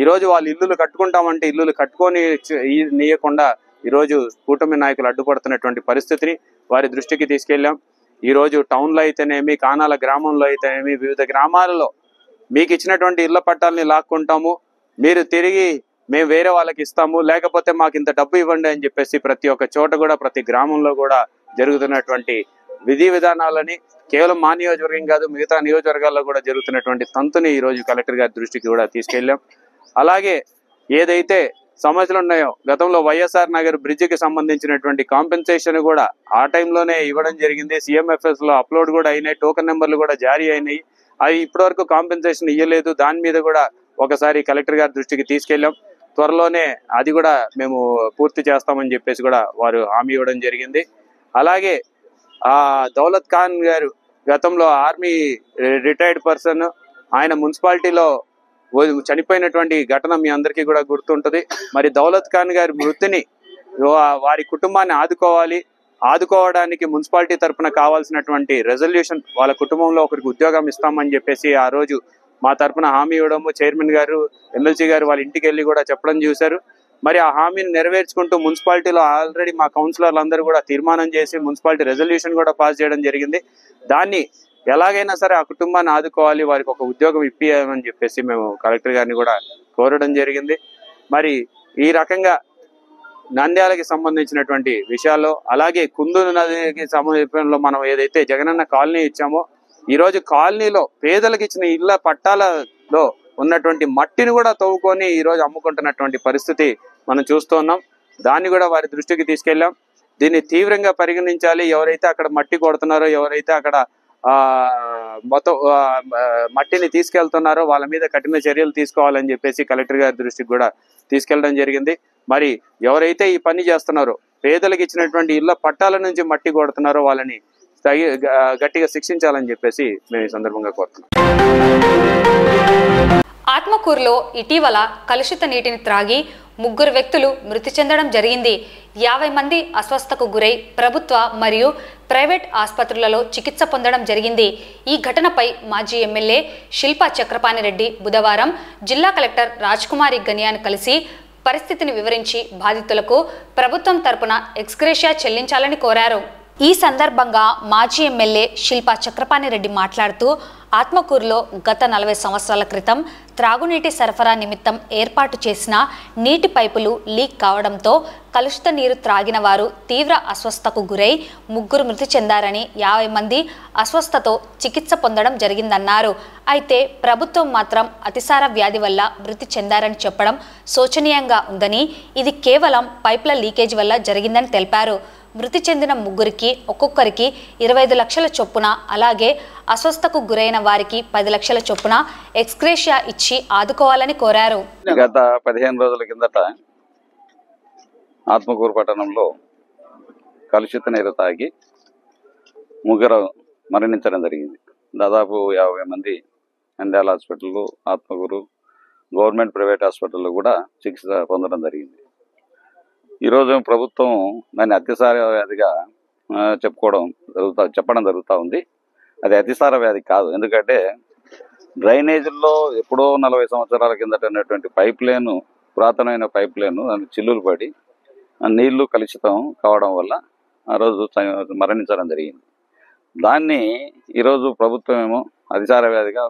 ఈ రోజు వాళ్ళు ఇల్లులు కట్టుకుంటామంటే ఇల్లులు కట్టుకొని నీయకుండా ఈ రోజు కూటమి నాయకులు అడ్డుపడుతున్నటువంటి పరిస్థితిని వారి దృష్టికి తీసుకెళ్లాం. ఈ రోజు టౌన్లో అయితేనేమి, కానాల గ్రామంలో అయితేనేమి, వివిధ గ్రామాలలో మీకు ఇచ్చినటువంటి ఇళ్ల పట్టాలని లాక్కుంటాము, మీరు తిరిగి మేము వేరే వాళ్ళకి ఇస్తాము, లేకపోతే మాకు ఇంత డబ్బు ఇవ్వండి అని చెప్పేసి ప్రతి ఒక్క చోట కూడా ప్రతి గ్రామంలో కూడా జరుగుతున్నటువంటి విధి విధానాలని కేవలం మా నియోజకవర్గం కాదు మిగతా నియోజకవర్గాల్లో కూడా జరుగుతున్నటువంటి తంతుని ఈ రోజు కలెక్టర్ గారి దృష్టికి కూడా తీసుకెళ్లాం. అలాగే ఏదైతే సమస్యలు ఉన్నాయో గతంలో వైఎస్ఆర్ నగర్ బ్రిడ్జికి సంబంధించినటువంటి కాంపెన్సేషన్ కూడా ఆ టైంలోనే ఇవ్వడం జరిగింది. సిఎంఎఫ్ఎస్ లో అప్లోడ్ కూడా అయినాయి, టోకెన్ నెంబర్లు కూడా జారీ అయినాయి. అవి ఇప్పటివరకు కాంపెన్సేషన్ ఇవ్వలేదు. దాని మీద కూడా ఒకసారి కలెక్టర్ గారి దృష్టికి తీసుకెళ్లాం. త్వరలోనే అది కూడా మేము పూర్తి చేస్తామని చెప్పేసి కూడా వారు హామీ ఇవ్వడం జరిగింది. అలాగే దౌలత్ ఖాన్ గారు గతంలో ఆర్మీ రిటైర్డ్ పర్సన్, ఆయన మున్సిపాలిటీలో చనిపోయినటువంటి ఘటన మీ అందరికీ కూడా గుర్తుంటుంది. మరి దౌలత్ ఖాన్ గారి మృతిని వారి కుటుంబాన్ని ఆదుకోవడానికి మున్సిపాలిటీ తరఫున కావాల్సినటువంటి రెజల్యూషన్ వాళ్ళ కుటుంబంలో ఒకరికి ఉద్యోగం ఇస్తామని చెప్పేసి ఆ రోజు మా తరఫున హామీ ఇవ్వడము, చైర్మన్ గారు ఎమ్మెల్సీ గారు వాళ్ళ ఇంటికి వెళ్ళి కూడా చెప్పడం చూశారు. మరి ఆ హామీని నెరవేర్చుకుంటూ మున్సిపాలిటీలో ఆల్రెడీ మా కౌన్సిలర్లు అందరూ కూడా తీర్మానం చేసి మున్సిపాలిటీ రెజల్యూషన్ కూడా పాస్ చేయడం జరిగింది. దాన్ని ఎలాగైనా సరే ఆ కుటుంబాన్ని ఆదుకోవాలి, వారికి ఒక ఉద్యోగం ఇప్పియాలని చెప్పేసి మేము కలెక్టర్ గారిని కూడా కోరడం జరిగింది. మరి ఈ రకంగా నంద్యాలకి సంబంధించినటువంటి విషయాల్లో, అలాగే కుందూరు నదికి సమీపంలో మనం ఏదైతే జగనన్న కాలనీ ఇచ్చామో ఈ రోజు కాలనీలో పేదలకు ఇచ్చిన ఇళ్ల పట్టాలలో ఉన్నటువంటి మట్టిని కూడా తవ్వుకొని ఈ రోజు అమ్ముకుంటున్నటువంటి పరిస్థితి మనం చూస్తున్నాం. దాన్ని కూడా వారి దృష్టికి తీసుకెళ్లాం. దీన్ని తీవ్రంగా పరిగణించాలి. ఎవరైతే అక్కడ మట్టి కొడుతున్నారో, ఎవరైతే అక్కడ మొత్తం మట్టిని తీసుకెళ్తున్నారో వాళ్ళ మీద కఠిన చర్యలు తీసుకోవాలని చెప్పేసి కలెక్టర్ గారి దృష్టికి కూడా తీసుకెళ్లడం జరిగింది. మరి ఎవరైతే ఈ పని చేస్తున్నారో, పేదలకు ఇచ్చినటువంటి ఇళ్ల పట్టాల నుంచి మట్టి కొడుతున్నారో వాళ్ళని గట్టిగా శిక్షించాలని చెప్పేసి మేము ఈ సందర్భంగా కోరుతున్నాం. ఆత్మకూరులో ఇటీవల కలుషిత నీటిని త్రాగి 3 వ్యక్తులు మృతి చెందడం జరిగింది. 50 మంది అస్వస్థతకు గురై ప్రభుత్వ మరియు ప్రైవేట్ ఆసుపత్రులలో చికిత్స పొందడం జరిగింది. ఈ ఘటనపై మాజీ ఎమ్మెల్యే శిల్పా చక్రపాణిరెడ్డి బుధవారం జిల్లా కలెక్టర్ రాజ్కుమారి గనియాను కలిసి పరిస్థితిని వివరించి బాధితులకు ప్రభుత్వం తరపున ఎక్స్గ్రేషియా చెల్లించాలని కోరారు. ఈ సందర్భంగా మాజీ ఎమ్మెల్యే శిల్పా చక్రపాణిరెడ్డి మాట్లాడుతూ ఆత్మకూరులో గత 40 సంవత్సరాల క్రితం త్రాగునీటి సరఫరా నిమిత్తం ఏర్పాటు చేసిన నీటి పైపులు లీక్ కావడంతో కలుషిత నీరు త్రాగిన వారు తీవ్ర అస్వస్థతకు గురై 3 మృతి చెందారని, 50 మంది అస్వస్థతతో చికిత్స పొందడం జరిగిందన్నారు. అయితే ప్రభుత్వం మాత్రం అతిసార వ్యాధి వల్ల మృతి చెందారని చెప్పడం శోచనీయంగా ఉందని, ఇది కేవలం పైప్ల లీకేజ్ వల్ల జరిగిందని తెలిపారు. మృతి చెందిన 3కి ఒక్కొక్కరికి 25 లక్షల చొప్పున, అలాగే అస్వస్థకు గురైన వారికి 10 లక్షల చొప్పున ఎక్స్గ్రేషియా ఇచ్చి ఆదుకోవాలని కోరారు. గత 15 రోజుల కిందట ఆత్మకూరు పట్టణంలో కలుషిత నీరు తాగి 3 మరణించడం జరిగింది. దాదాపు 50 మంది నంద్యాల హాస్పిటల్లో, ఆత్మకూరు గవర్నమెంట్ ప్రైవేట్ హాస్పిటల్లో కూడా చికిత్స పొందడం జరిగింది. ఈరోజు ప్రభుత్వం దాన్ని అతిసార వ్యాధిగా చెప్పడం జరుగుతూ ఉంది. అది అతిసార వ్యాధి కాదు. ఎందుకంటే డ్రైనేజీల్లో ఎప్పుడో 40 సంవత్సరాల కిందట ఉన్నటువంటి పైప్ లైన్, పురాతనమైన పైప్ లైన్ చిల్లులు పడి నీళ్లు కలుషితం కావడం వల్ల ఆ రోజు మరణించడం జరిగింది. దాన్ని ఈరోజు ప్రభుత్వం ఏమో అతిసార వ్యాధిగా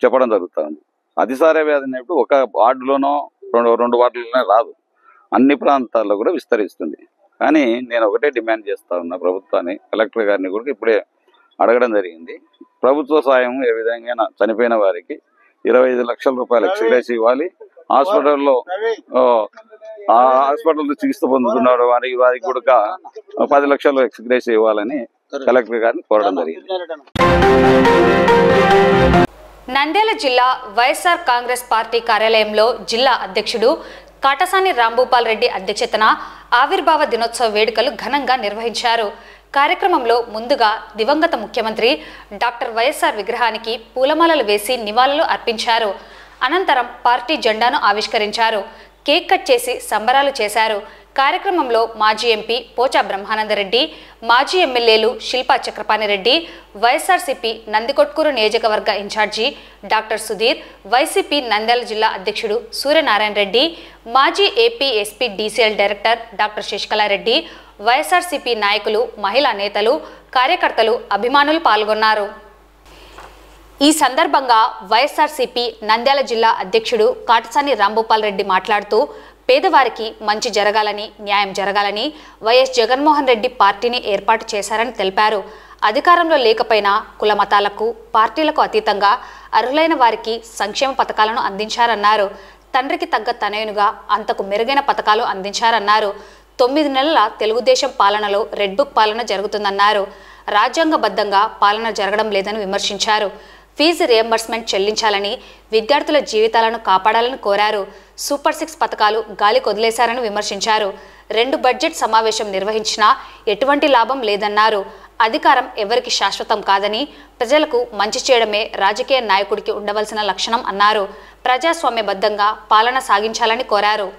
చెప్పడం జరుగుతుంది. అతిసార వ్యాధి అనేప్పుడు ఒక వార్డులోనో రెండు వార్డులోనే రాదు, అన్ని ప్రాంతాల్లో కూడా విస్తరిస్తుంది. కానీ నేను ఒకటే డిమాండ్ చేస్తా ఉన్నా ప్రభుత్వాన్ని, కలెక్టర్ గారిని కూడా ఇప్పుడే అడగడం జరిగింది. ప్రభుత్వ సాయం ఏ విధంగా చనిపోయిన వారికి 25 లక్షల రూపాయలు ఎక్స్గ్రేస్ ఇవ్వాలి. హాస్పిటల్లో చికిత్స పొందుతున్నారు వారికి కూడా 10 లక్షలు ఎక్స్గ్రేస్ ఇవ్వాలని కలెక్టర్ గారిని కోరడం జరిగింది. నంద్యాల జిల్లా వైఎస్ఆర్ కాంగ్రెస్ పార్టీ కార్యాలయంలో జిల్లా అధ్యక్షుడు కాటసాని రాంభూపాల్ రెడ్డి అధ్యక్షతన ఆవిర్భావ దినోత్సవ వేడుకలు ఘనంగా నిర్వహించారు. కార్యక్రమంలో ముందుగా దివంగత ముఖ్యమంత్రి డాక్టర్ వైఎస్ఆర్ విగ్రహానికి పూలమాలలు వేసి నివాళులు అర్పించారు. అనంతరం పార్టీ జెండాను ఆవిష్కరించారు. కేక్ కట్ చేసి సంబరాలు చేశారు. కార్యక్రమంలో మాజీ ఎంపీ పోచా బ్రహ్మానందరెడ్డి, మాజీ ఎమ్మెల్యేలు శిల్పా చక్రపాణిరెడ్డి, వైఎస్ఆర్సీపీ నందికొట్కూరు నియోజకవర్గ in charge doctor Sudheer, YCP Nandyal జిల్లా అధ్యక్షుడు సూర్యనారాయణ రెడ్డి, మాజీ AP SP DCL director doctor Sasikala Reddy, YSRCP నాయకులు, మహిళా నేతలు, కార్యకర్తలు, అభిమానులు పాల్గొన్నారు. ఈ సందర్భంగా వైఎస్ఆర్సీపీ నంద్యాల జిల్లా అధ్యక్షుడు కాటసాని రాంభూపాల్ రెడ్డి మాట్లాడుతూ పేదవారికి మంచి జరగాలని, న్యాయం జరగాలని వైఎస్ జగన్మోహన్ రెడ్డి పార్టీని ఏర్పాటు చేశారని తెలిపారు. అధికారంలో లేకపోయినా కుల మతాలకు, పార్టీలకు అతీతంగా అర్హులైన వారికి సంక్షేమ పథకాలను అందించారన్నారు. తండ్రికి తగ్గ తనయునుగా అంతకు మెరుగైన పథకాలు అందించారన్నారు. 9 నెలల తెలుగుదేశం పాలనలో రెడ్ బుక్ పాలన జరుగుతుందన్నారు. రాజ్యాంగబద్ధంగా పాలన జరగడం లేదని విమర్శించారు. ఫీజు రియంబర్స్మెంట్ చెల్లించాలని, విద్యార్థుల జీవితాలను కాపాడాలని కోరారు. సూపర్ 6 పథకాలు గాలి కొదిలేశారని విమర్శించారు. 2 బడ్జెట్ సమావేశం నిర్వహించినా ఎటువంటి లాభం లేదన్నారు. అధికారం ఎవరికి శాశ్వతం కాదని, ప్రజలకు మంచి చేయడమే రాజకీయ నాయకుడికి ఉండవలసిన లక్షణం అన్నారు. ప్రజాస్వామ్యబద్ధంగా పాలన సాగించాలని కోరారు.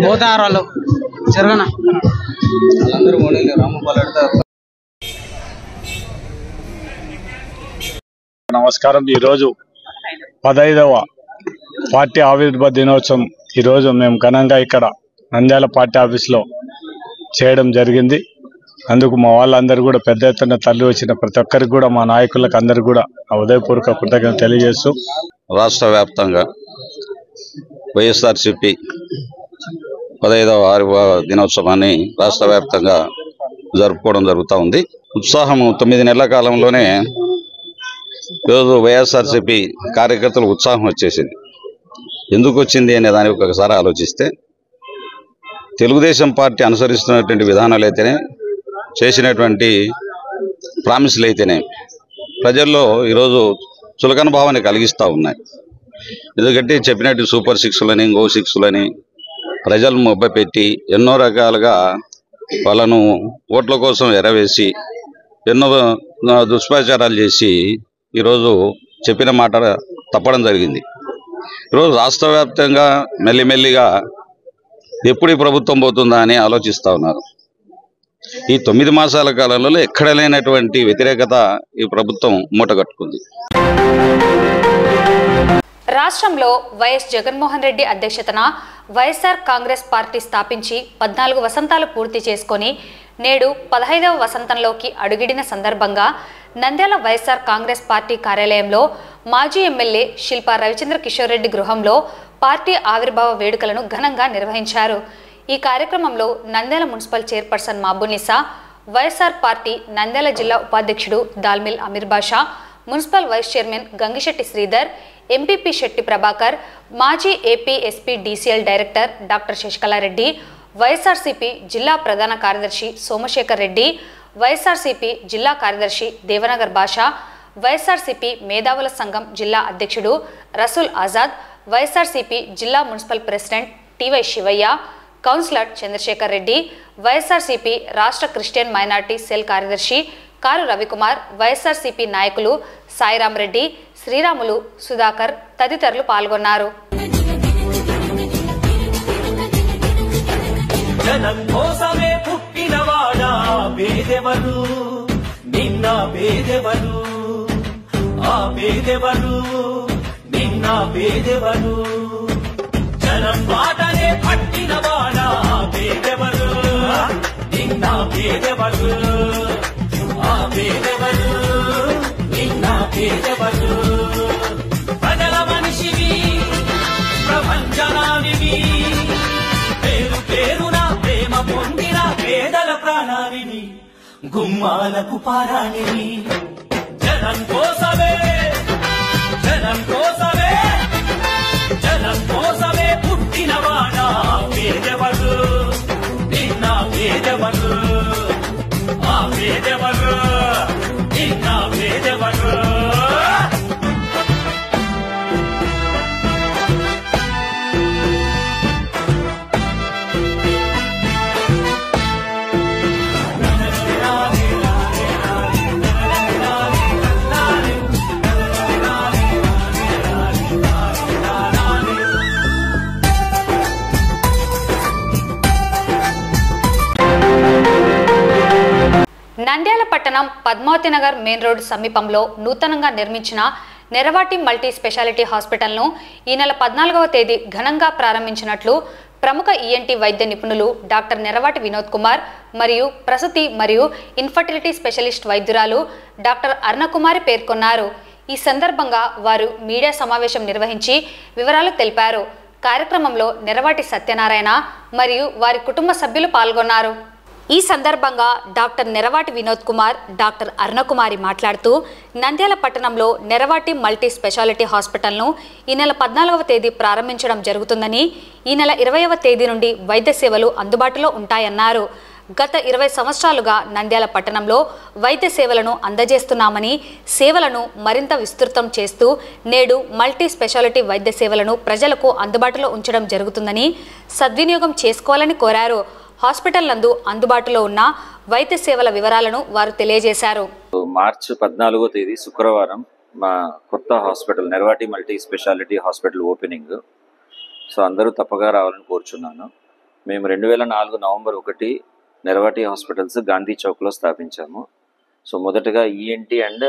పోతారు వాళ్ళు జరగనా అందరూ నమస్కారం. ఈరోజు 15వ పార్టీ ఆవిర్భావ దినోత్సవం ఈరోజు మేము ఘనంగా ఇక్కడ నంద్యాల పార్టీ ఆఫీస్లో చేయడం జరిగింది. అందుకు మా వాళ్ళందరూ కూడా పెద్ద ఎత్తున తరలి వచ్చిన ప్రతి ఒక్కరికి కూడా, మా నాయకులకు అందరికీ కూడా ఉదయపూర్వక కృతజ్ఞతలు తెలియజేస్తూ రాష్ట్ర వ్యాప్తంగా వైఎస్ఆర్సీపీ 15వ ఆవిర్భావ దినోత్సవాన్ని రాష్ట్ర వ్యాప్తంగా జరుపుకోవడం జరుగుతూ ఉంది. ఉత్సాహం 9 నెలల కాలంలోనే ఈరోజు వైఎస్ఆర్సీపీ కార్యకర్తలు ఉత్సాహం వచ్చేసింది. ఎందుకు వచ్చింది అనే దానికి ఒకసారి ఆలోచిస్తే, తెలుగుదేశం పార్టీ అనుసరిస్తున్నటువంటి విధానాలు అయితేనే, చేసినటువంటి ప్రామిసులు అయితేనే ప్రజల్లో ఈరోజు చులకన భావాన్ని కలిగిస్తూ ఉన్నాయి. ఎందుకంటే చెప్పినట్టు సూపర్ 6లని, గో 6లని ప్రజలు మొబ్బపెట్టి ఎన్నో రకాలుగా వాళ్ళను ఓట్ల కోసం ఎరవేసి ఎన్నో దుష్ప్రచారాలు చేసి ఈరోజు చెప్పిన మాట తప్పడం జరిగింది. ఈరోజు రాష్ట్ర వ్యాప్తంగా మెల్లిమెల్లిగా ఎప్పుడు ఈ ప్రభుత్వం పోతుందా అని ఆలోచిస్తూ ఉన్నారు. ఈ 9 మాసాల కాలంలో ఎక్కడ లేనటువంటి వ్యతిరేకత ఈ ప్రభుత్వం మూటగట్టుకుంది. రాష్ట్రంలో వైఎస్ జగన్మోహన్ రెడ్డి అధ్యక్షతన వైఎస్ఆర్ కాంగ్రెస్ పార్టీ స్థాపించి 14 వసంతాలు పూర్తి చేసుకొని నేడు 15వ వసంతంలోకి అడుగిడిన సందర్భంగా నంద్యాల వైఎస్ఆర్ కాంగ్రెస్ పార్టీ కార్యాలయంలో మాజీ ఎమ్మెల్యే శిల్పా రవిచంద్ర కిషోర్ రెడ్డి గృహంలో పార్టీ ఆవిర్భావ వేడుకలను ఘనంగా నిర్వహించారు. ఈ కార్యక్రమంలో Nandyal municipal chairperson Mabunisa, YSR party Nandyal జిల్లా ఉపాధ్యక్షుడు దాల్మిల్ అమీర్ బాషా, municipal vice chairman Gangisetty Sridhar, MPP Shetty Prabhakar, మాజీ AP SP DCL director doctor Sasikala Reddy, YSRCP జిల్లా ప్రధాన కార్యదర్శి సోమశేఖర్ రెడ్డి, వైఎస్ఆర్సీపీ జిల్లా కార్యదర్శి దేవనగర్ బాషా, వైఎస్ఆర్సీపీ మేధావుల సంఘం జిల్లా అధ్యక్షుడు రసూల్ ఆజాద్, వైఎస్ఆర్సీపీ జిల్లా municipal president TY Sivaiah, councillor Chandrasekhar Reddy, YSRCP రాష్ట్ర క్రిస్టియన్ మైనార్టీ సెల్ కార్యదర్శి కారు రవికుమార్, వైఎస్ఆర్సీపీ నాయకులు సాయిరాం రెడ్డి, శ్రీరాములు, సుధాకర్ తదితరులు పాల్గొన్నారు. జనం కోసమే పుట్టినవాడా పేదెవరు, నిన్న పేదెవరు, ఆ పేదెవరు, నిన్న పేదెవరు, జనం మాటనే పట్టినవాడా పేదెవరు, నిన్న పేదెవరు, ఆ పేదెవరు, నిన్న పేదెవరు, ప్రజల మనిషివి, ప్రపంచనానివి, పేరు పేరున ప్రేమ పొందిన పేదల ప్రాణానివి, గుమ్మాలకు పారాణివి, జనం కోసమే, జనం కోసమే, జనం కోసమే పుట్టినవాడా పేదెవరు, నిన్న పేదెవరు, ఆ పేదెవరు, నిన్న పేదెవరు. నంద్యాల పట్టణం పద్మావతి నగర్ మెయిన్ రోడ్ సమీపంలో నూతనంగా నిర్మించిన నెరవాటి మల్టీ స్పెషాలిటీ హాస్పిటల్ను ఈ నెల 14వ తేదీ ఘనంగా ప్రారంభించినట్లు ప్రముఖ ఈఎన్టీ వైద్య నిపుణులు డాక్టర్ నెరవాటి వినోద్ కుమార్ మరియు ప్రసూతి మరియు ఇన్ఫర్టిలిటీ స్పెషలిస్ట్ వైద్యురాలు డాక్టర్ అరుణకుమారి పేర్కొన్నారు. ఈ సందర్భంగా వారు మీడియా సమావేశం నిర్వహించి వివరాలు తెలిపారు. కార్యక్రమంలో నెరవాటి సత్యనారాయణ మరియు వారి కుటుంబ సభ్యులు పాల్గొన్నారు. ఈ సందర్భంగా డాక్టర్ నెరవాటి వినోద్ కుమార్, డాక్టర్ అరుణకుమారి మాట్లాడుతూ నంద్యాల పట్టణంలో నెరవాటి మల్టీ స్పెషాలిటీ హాస్పిటల్ను ఈ నెల 14వ తేదీ ప్రారంభించడం జరుగుతుందని, ఈ నెల 20వ తేదీ నుండి వైద్య సేవలు అందుబాటులో ఉంటాయన్నారు. గత 20 సంవత్సరాలుగా నంద్యాల పట్టణంలో వైద్య సేవలను అందజేస్తున్నామని, సేవలను మరింత విస్తృతం చేస్తూ నేడు మల్టీ స్పెషాలిటీ వైద్య సేవలను ప్రజలకు అందుబాటులో ఉంచడం జరుగుతుందని, సద్వినియోగం చేసుకోవాలని కోరారు. హాస్పిటల్ నందు అందుబాటులో ఉన్న వైద్య సేవల వివరాలను వారు తెలియజేశారు. మార్చి 14వ తేదీ శుక్రవారం మా కొత్త hospital Neravati multi speciality hospital opening. So అందరూ తప్పగా రావాలని కోరుచున్నాను. మేము 2004 నవంబర్ 1 నెరవాటి హాస్పిటల్స్ గాంధీ చౌక్లో స్థాపించాము. సో మొదటగా ఈఎన్టీ అండ్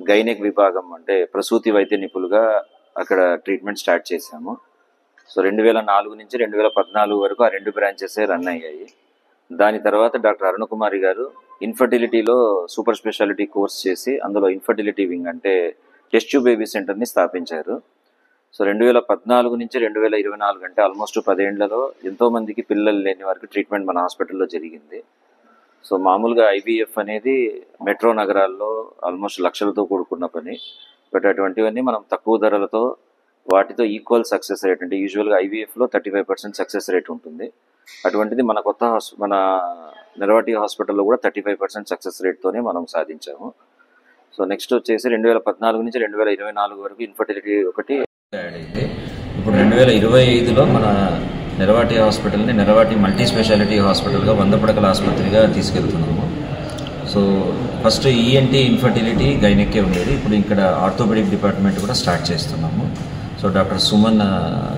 గైనిక్ విభాగం అంటే ప్రసూతి వైద్య నిపుణులుగా అక్కడ ట్రీట్మెంట్ స్టార్ట్ చేశాము. సో 2004 నుంచి 2014 వరకు ఆ 2 బ్రాంచెస్ రన్ అయ్యాయి. దాని తర్వాత డాక్టర్ అరుణకుమారి గారు ఇన్ఫర్టిలిటీలో సూపర్ స్పెషాలిటీ కోర్స్ చేసి అందులో ఇన్ఫర్టిలిటీ వింగ్ అంటే టెస్ట్ ట్యూబ్ బేబీ సెంటర్ని స్థాపించారు. సో 2014 నుంచి 2024 అంటే ఆల్మోస్ట్ 10 ఏళ్లలో ఎంతోమందికి పిల్లలు లేని వారికి ట్రీట్మెంట్ మన హాస్పిటల్లో జరిగింది. సో మామూలుగా ఐవీఎఫ్ అనేది మెట్రో నగరాల్లో ఆల్మోస్ట్ లక్షలతో కూడుకున్న పని. బట్ అటువంటివన్నీ మనం తక్కువ ధరలతో వాటితో ఈక్వల్ సక్సెస్ రేట్ అంటే యూజువల్గా ఐవీఎఫ్లో 35% సక్సెస్ రేట్ ఉంటుంది. అటువంటిది మన మన నెరవాటి హాస్పిటల్లో కూడా 35% సక్సెస్ రేట్తోనే మనం సాధించాము. సో నెక్స్ట్ వచ్చేసి 2014 నుంచి 2024 వరకు ఇన్ఫర్టిలిటీ ఒకటి యాడ్ అయింది. ఇప్పుడు 2025లో మన నెరవాటి హాస్పిటల్ని నెరవాటి మల్టీ స్పెషాలిటీ హాస్పిటల్గా 100 పడకల ఆసుపత్రిగా తీసుకెళ్తున్నాము. సో ఫస్ట్ ఈఎన్టీ ఇన్ఫర్టిలిటీ గైనెక్కే ఉండేది. ఇప్పుడు ఇక్కడ ఆర్థోపెడిక్ డిపార్ట్మెంట్ కూడా స్టార్ట్ చేస్తున్నాము. సో డాక్టర్ సుమన్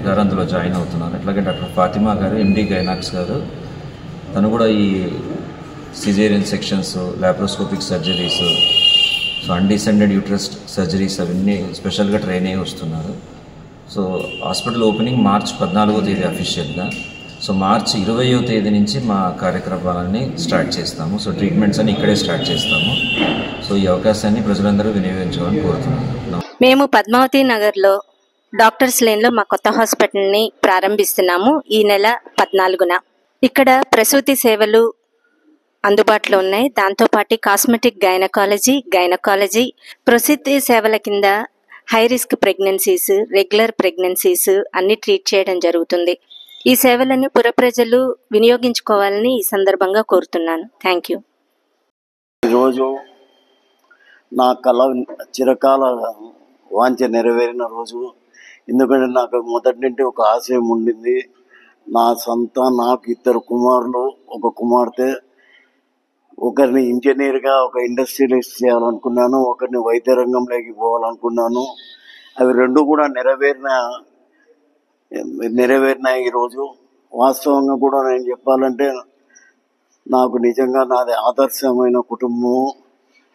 గారు అందులో జాయిన్ అవుతున్నారు. అట్లాగే డాక్టర్ ఫాతిమా గారు ఎండి గైనాక్స్ గారు, తను కూడా ఈ caesarean sections, laparoscopic surgeries, so undescended uterus surgeries అవన్నీ స్పెషల్గా ట్రైన్ అయ్యి వస్తున్నారు. సో హాస్పిటల్ ఓపెనింగ్ మార్చ్ 14వ తేదీ అఫీషియల్గా. సో మార్చి 20వ తేదీ నుంచి మా కార్యక్రమాలన్నీ స్టార్ట్ చేస్తాము. సో ట్రీట్మెంట్స్ అన్ని ఇక్కడే స్టార్ట్ చేస్తాము. సో ఈ అవకాశాన్ని ప్రజలందరూ వినియోగించాలని కోరుతున్నాను. మేము పద్మావతి నగర్లో డాక్టర్స్ లేన్లో మా కొత్త హాస్పిటల్ని ప్రారంభిస్తున్నాము ఈ నెల 14న. ఇక్కడ ప్రసూతి సేవలు అందుబాటులో ఉన్నాయి. దాంతోపాటు కాస్మెటిక్ గైనకాలజీ ప్రసూతి సేవల కింద high risk pregnancies, regular pregnancies అన్ని ట్రీట్ చేయడం జరుగుతుంది. ఈ సేవలను పుర ప్రజలు వినియోగించుకోవాలని ఈ సందర్భంగా కోరుతున్నాను. Thank you. ఈరోజు నా కళ చిరకాల వాంఛ నెరవేరిన రోజు. ఎందుకంటే నాకు మొదటి నుండి ఒక ఆశయం ఉండింది. నాకు 2 కుమారులు, 1 కుమార్తె. ఒకరిని ఇంజనీర్గా ఒక ఇండస్ట్రియలిస్ట్ చేయాలనుకున్నాను, ఒకరిని వైద్య రంగంలోకి పోవాలనుకున్నాను. అవి 2 కూడా నెరవేరినాయి ఈరోజు. వాస్తవంగా కూడా నేను చెప్పాలంటే నాకు నిజంగా నాది ఆదర్శమైన కుటుంబం.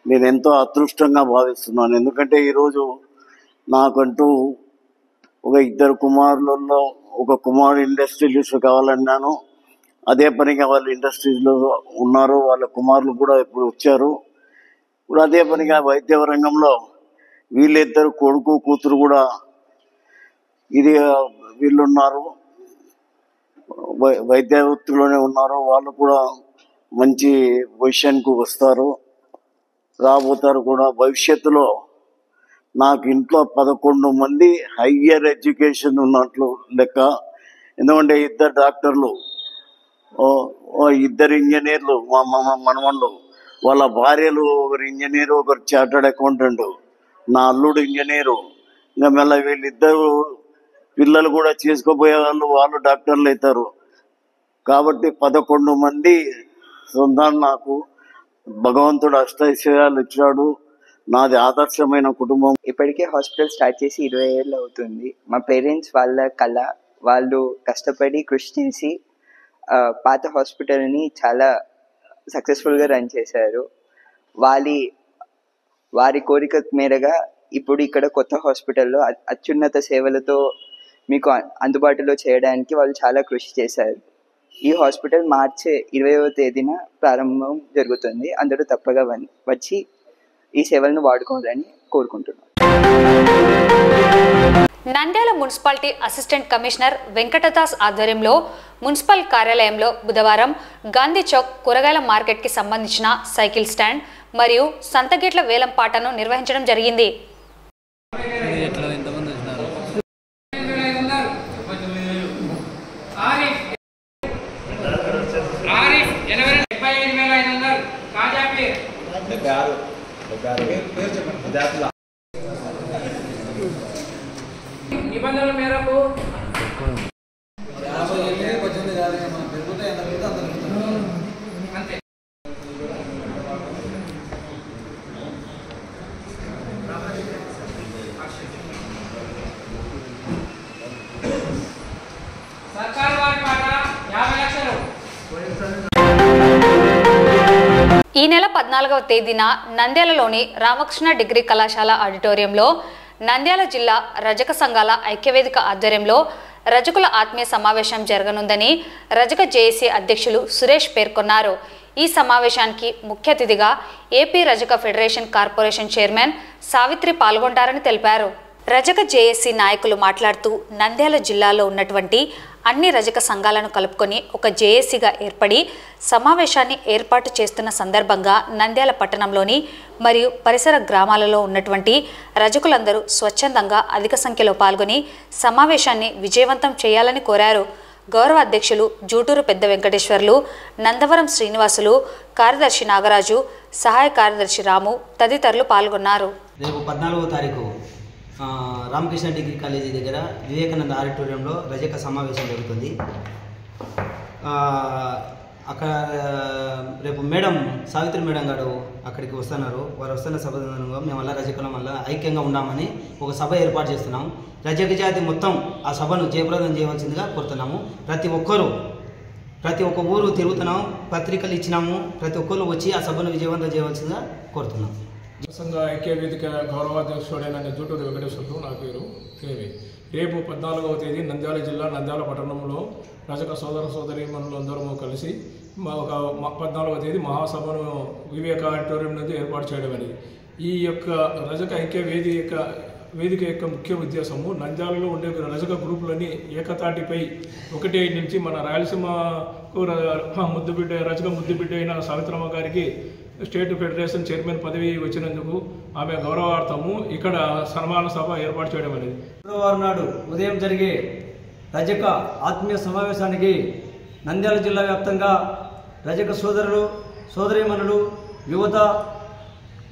నేను ఎంతో అదృష్టంగా భావిస్తున్నాను. ఎందుకంటే ఈరోజు నాకంటూ ఒక 2 కుమారులలో 1 కుమారుడు ఇండస్ట్రియలిస్ట్ కావాలన్నాను. అదే పనిగా వాళ్ళు ఇండస్ట్రీస్లో ఉన్నారు. వాళ్ళ కుమారులు కూడా ఇప్పుడు వచ్చారు. ఇప్పుడు అదే పనిగా వైద్య రంగంలో వీళ్ళిద్దరు కొడుకు కూతురు కూడా వీళ్ళున్నారు, వైద్య వృత్తిలోనే ఉన్నారు. వాళ్ళు కూడా మంచి పొజిషన్కు వస్తారు, రాబోతారు కూడా భవిష్యత్తులో. నాకు ఇంట్లో 11 మంది హయ్యర్ ఎడ్యుకేషన్ ఉన్నట్లు లెక్క. ఎందుకంటే 2 డాక్టర్లు, 2 ఇంజనీర్లు, మా మనవళ్ళు, వాళ్ళ భార్యలు, ఒకరు ఇంజనీరు, ఒకరు చార్టర్డ్ అకౌంటెంట్, నా అల్లుడు ఇంజనీరు. ఇంకా మళ్ళీ వీళ్ళిద్దరు పిల్లలు కూడా చేసుకోబోయే వాళ్ళు డాక్టర్లు అవుతారు. కాబట్టి 11 మంది సొంతాన్ని నాకు భగవంతుడు అష్టైశ్వర్యాలు ఇచ్చాడు. నాది ఆదర్శమైన కుటుంబం. ఇప్పటికే హాస్పిటల్ స్టార్ట్ చేసి 20 ఏళ్ళు అవుతుంది. మా పేరెంట్స్ వాళ్ళ కళ, వాళ్ళు కష్టపడి కృషి చేసి పాత హాస్పిటల్ని చాలా సక్సెస్ఫుల్గా రన్ చేశారు. వారి కోరిక మేరగా ఇప్పుడు ఇక్కడ కొత్త హాస్పిటల్లో అత్యున్నత సేవలతో మీకు అందుబాటులో చేయడానికి వాళ్ళు చాలా కృషి చేశారు. ఈ హాస్పిటల్ మార్చి 20వ తేదీన ప్రారంభం జరుగుతుంది. అందరూ తప్పగా వచ్చి ఈ సేవలను వాడుకోవాలని కోరుకుంటున్నాను. Nandyal municipality assistant commissioner Venkatadas ఆధ్వర్యంలో మున్సిపల్ కార్యాలయంలో బుధవారం గాంధీ చౌక్ కూరగాయల మార్కెట్కి సంబంధించిన సైకిల్ స్టాండ్ మరియు సంతగేట్ల వేలం పాటను నిర్వహించడం జరిగింది. నిబంధనల మేరకు సర్కారు వారి పాట 50 లక్షలు. ఈ నెల 14వ తేదీన నంద్యాలలోని రామకృష్ణ డిగ్రీ కళాశాల ఆడిటోరియంలో నంద్యాల జిల్లా రజక సంఘాల ఐక్యవేదిక ఆధ్వర్యంలో రజకుల ఆత్మీయ సమావేశం జరగనుందని రజక జేఏసీ అధ్యక్షులు సురేష్ పేర్కొన్నారు. ఈ సమావేశానికి ముఖ్య అతిథిగా ఏపీ రజక ఫెడరేషన్ కార్పొరేషన్ చైర్మన్ సావిత్రి పాల్గొంటారని తెలిపారు. రజక జేఏసీ నాయకులు మాట్లాడుతూ నంద్యాల జిల్లాలో ఉన్నటువంటి అన్ని రజక సంఘాలను కలుపుకొని ఒక జేఏసీగా ఏర్పడి సమావేశాన్ని ఏర్పాటు చేస్తున్న సందర్భంగా నంద్యాల పట్టణంలోని మరియు పరిసర గ్రామాలలో ఉన్నటువంటి రజకులందరూ స్వచ్ఛందంగా అధిక సంఖ్యలో పాల్గొని సమావేశాన్ని విజయవంతం చేయాలని కోరారు. గౌరవ అధ్యక్షులు జూటూరు పెద్ద వెంకటేశ్వర్లు, నందవరం శ్రీనివాసులు, కార్యదర్శి నాగరాజు, సహాయ కార్యదర్శి రాము తదితరులు పాల్గొన్నారు. రేపు 14వ తారీఖు రామకృష్ణ డిగ్రీ కాలేజీ దగ్గర వివేకానంద ఆడిటోరియంలో రజక సమావేశం జరుగుతుంది. అక్కడ రేపు మేడం సావిత్రి మేడం గారు అక్కడికి వస్తున్నారు. వారు వస్తున్న సభ మేము వల్ల రజకులం వల్ల ఐక్యంగా ఉన్నామని ఒక సభ ఏర్పాటు చేస్తున్నాము. రజక జాతి మొత్తం ఆ సభను జయప్రదం చేయవలసిందిగా కోరుతున్నాము. ప్రతి ఒక్క ఊరు తిరుగుతున్నాము, పత్రికలు ఇచ్చినాము. ప్రతి ఒక్కరు వచ్చి ఆ సభను విజయవంతం చేయవలసిందిగా కోరుతున్నాము. సంఘ ఐక్య వేదిక గౌరవాధ్యక్షుడైన జూటూరు వెంకటేశ్వర్లు నా పేరు. రేపు 14వ తేదీ నంద్యాల జిల్లా నంద్యాల పట్టణంలో రజక సోదర సోదరీమణులు అందరము కలిసి ఒక 14వ తేదీ మహాసభను వివేక ఆడిటోరియం నుంచి ఏర్పాటు చేయడమని. ఈ యొక్క రజక ఐక్య వేదిక యొక్క ముఖ్య ఉద్దేశము నంద్యాలలో ఉండే రజక గ్రూపులని ఏకతాటిపై ఒకటి నుంచి మన రాయలసీమకు రజక ముద్దుబిడ్డ అయిన సావిత్రమ్మ గారికి స్టేట్ ఫెడరేషన్ చైర్మన్ పదవి వచ్చినందుకు ఆమె గౌరవార్థము ఇక్కడ సన్మాన సభ ఏర్పాటు చేయడం అనేది. శుక్రవారం నాడు ఉదయం జరిగే రజక ఆత్మీయ సమావేశానికి నంద్యాల జిల్లా వ్యాప్తంగా రజక సోదరులు సోదరీమణులు యువత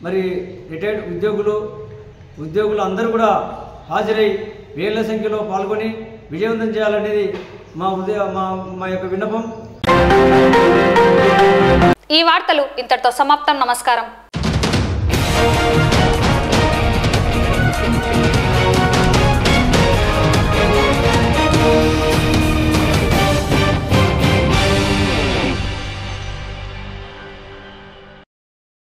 మరి రిటైర్డ్ ఉద్యోగులు అందరూ కూడా హాజరై వేల సంఖ్యలో పాల్గొని విజయవంతం చేయాలనేది మా యొక్క విన్నపం. ఈ వార్తలు ఇంతటితో సమాప్తం. నమస్కారం.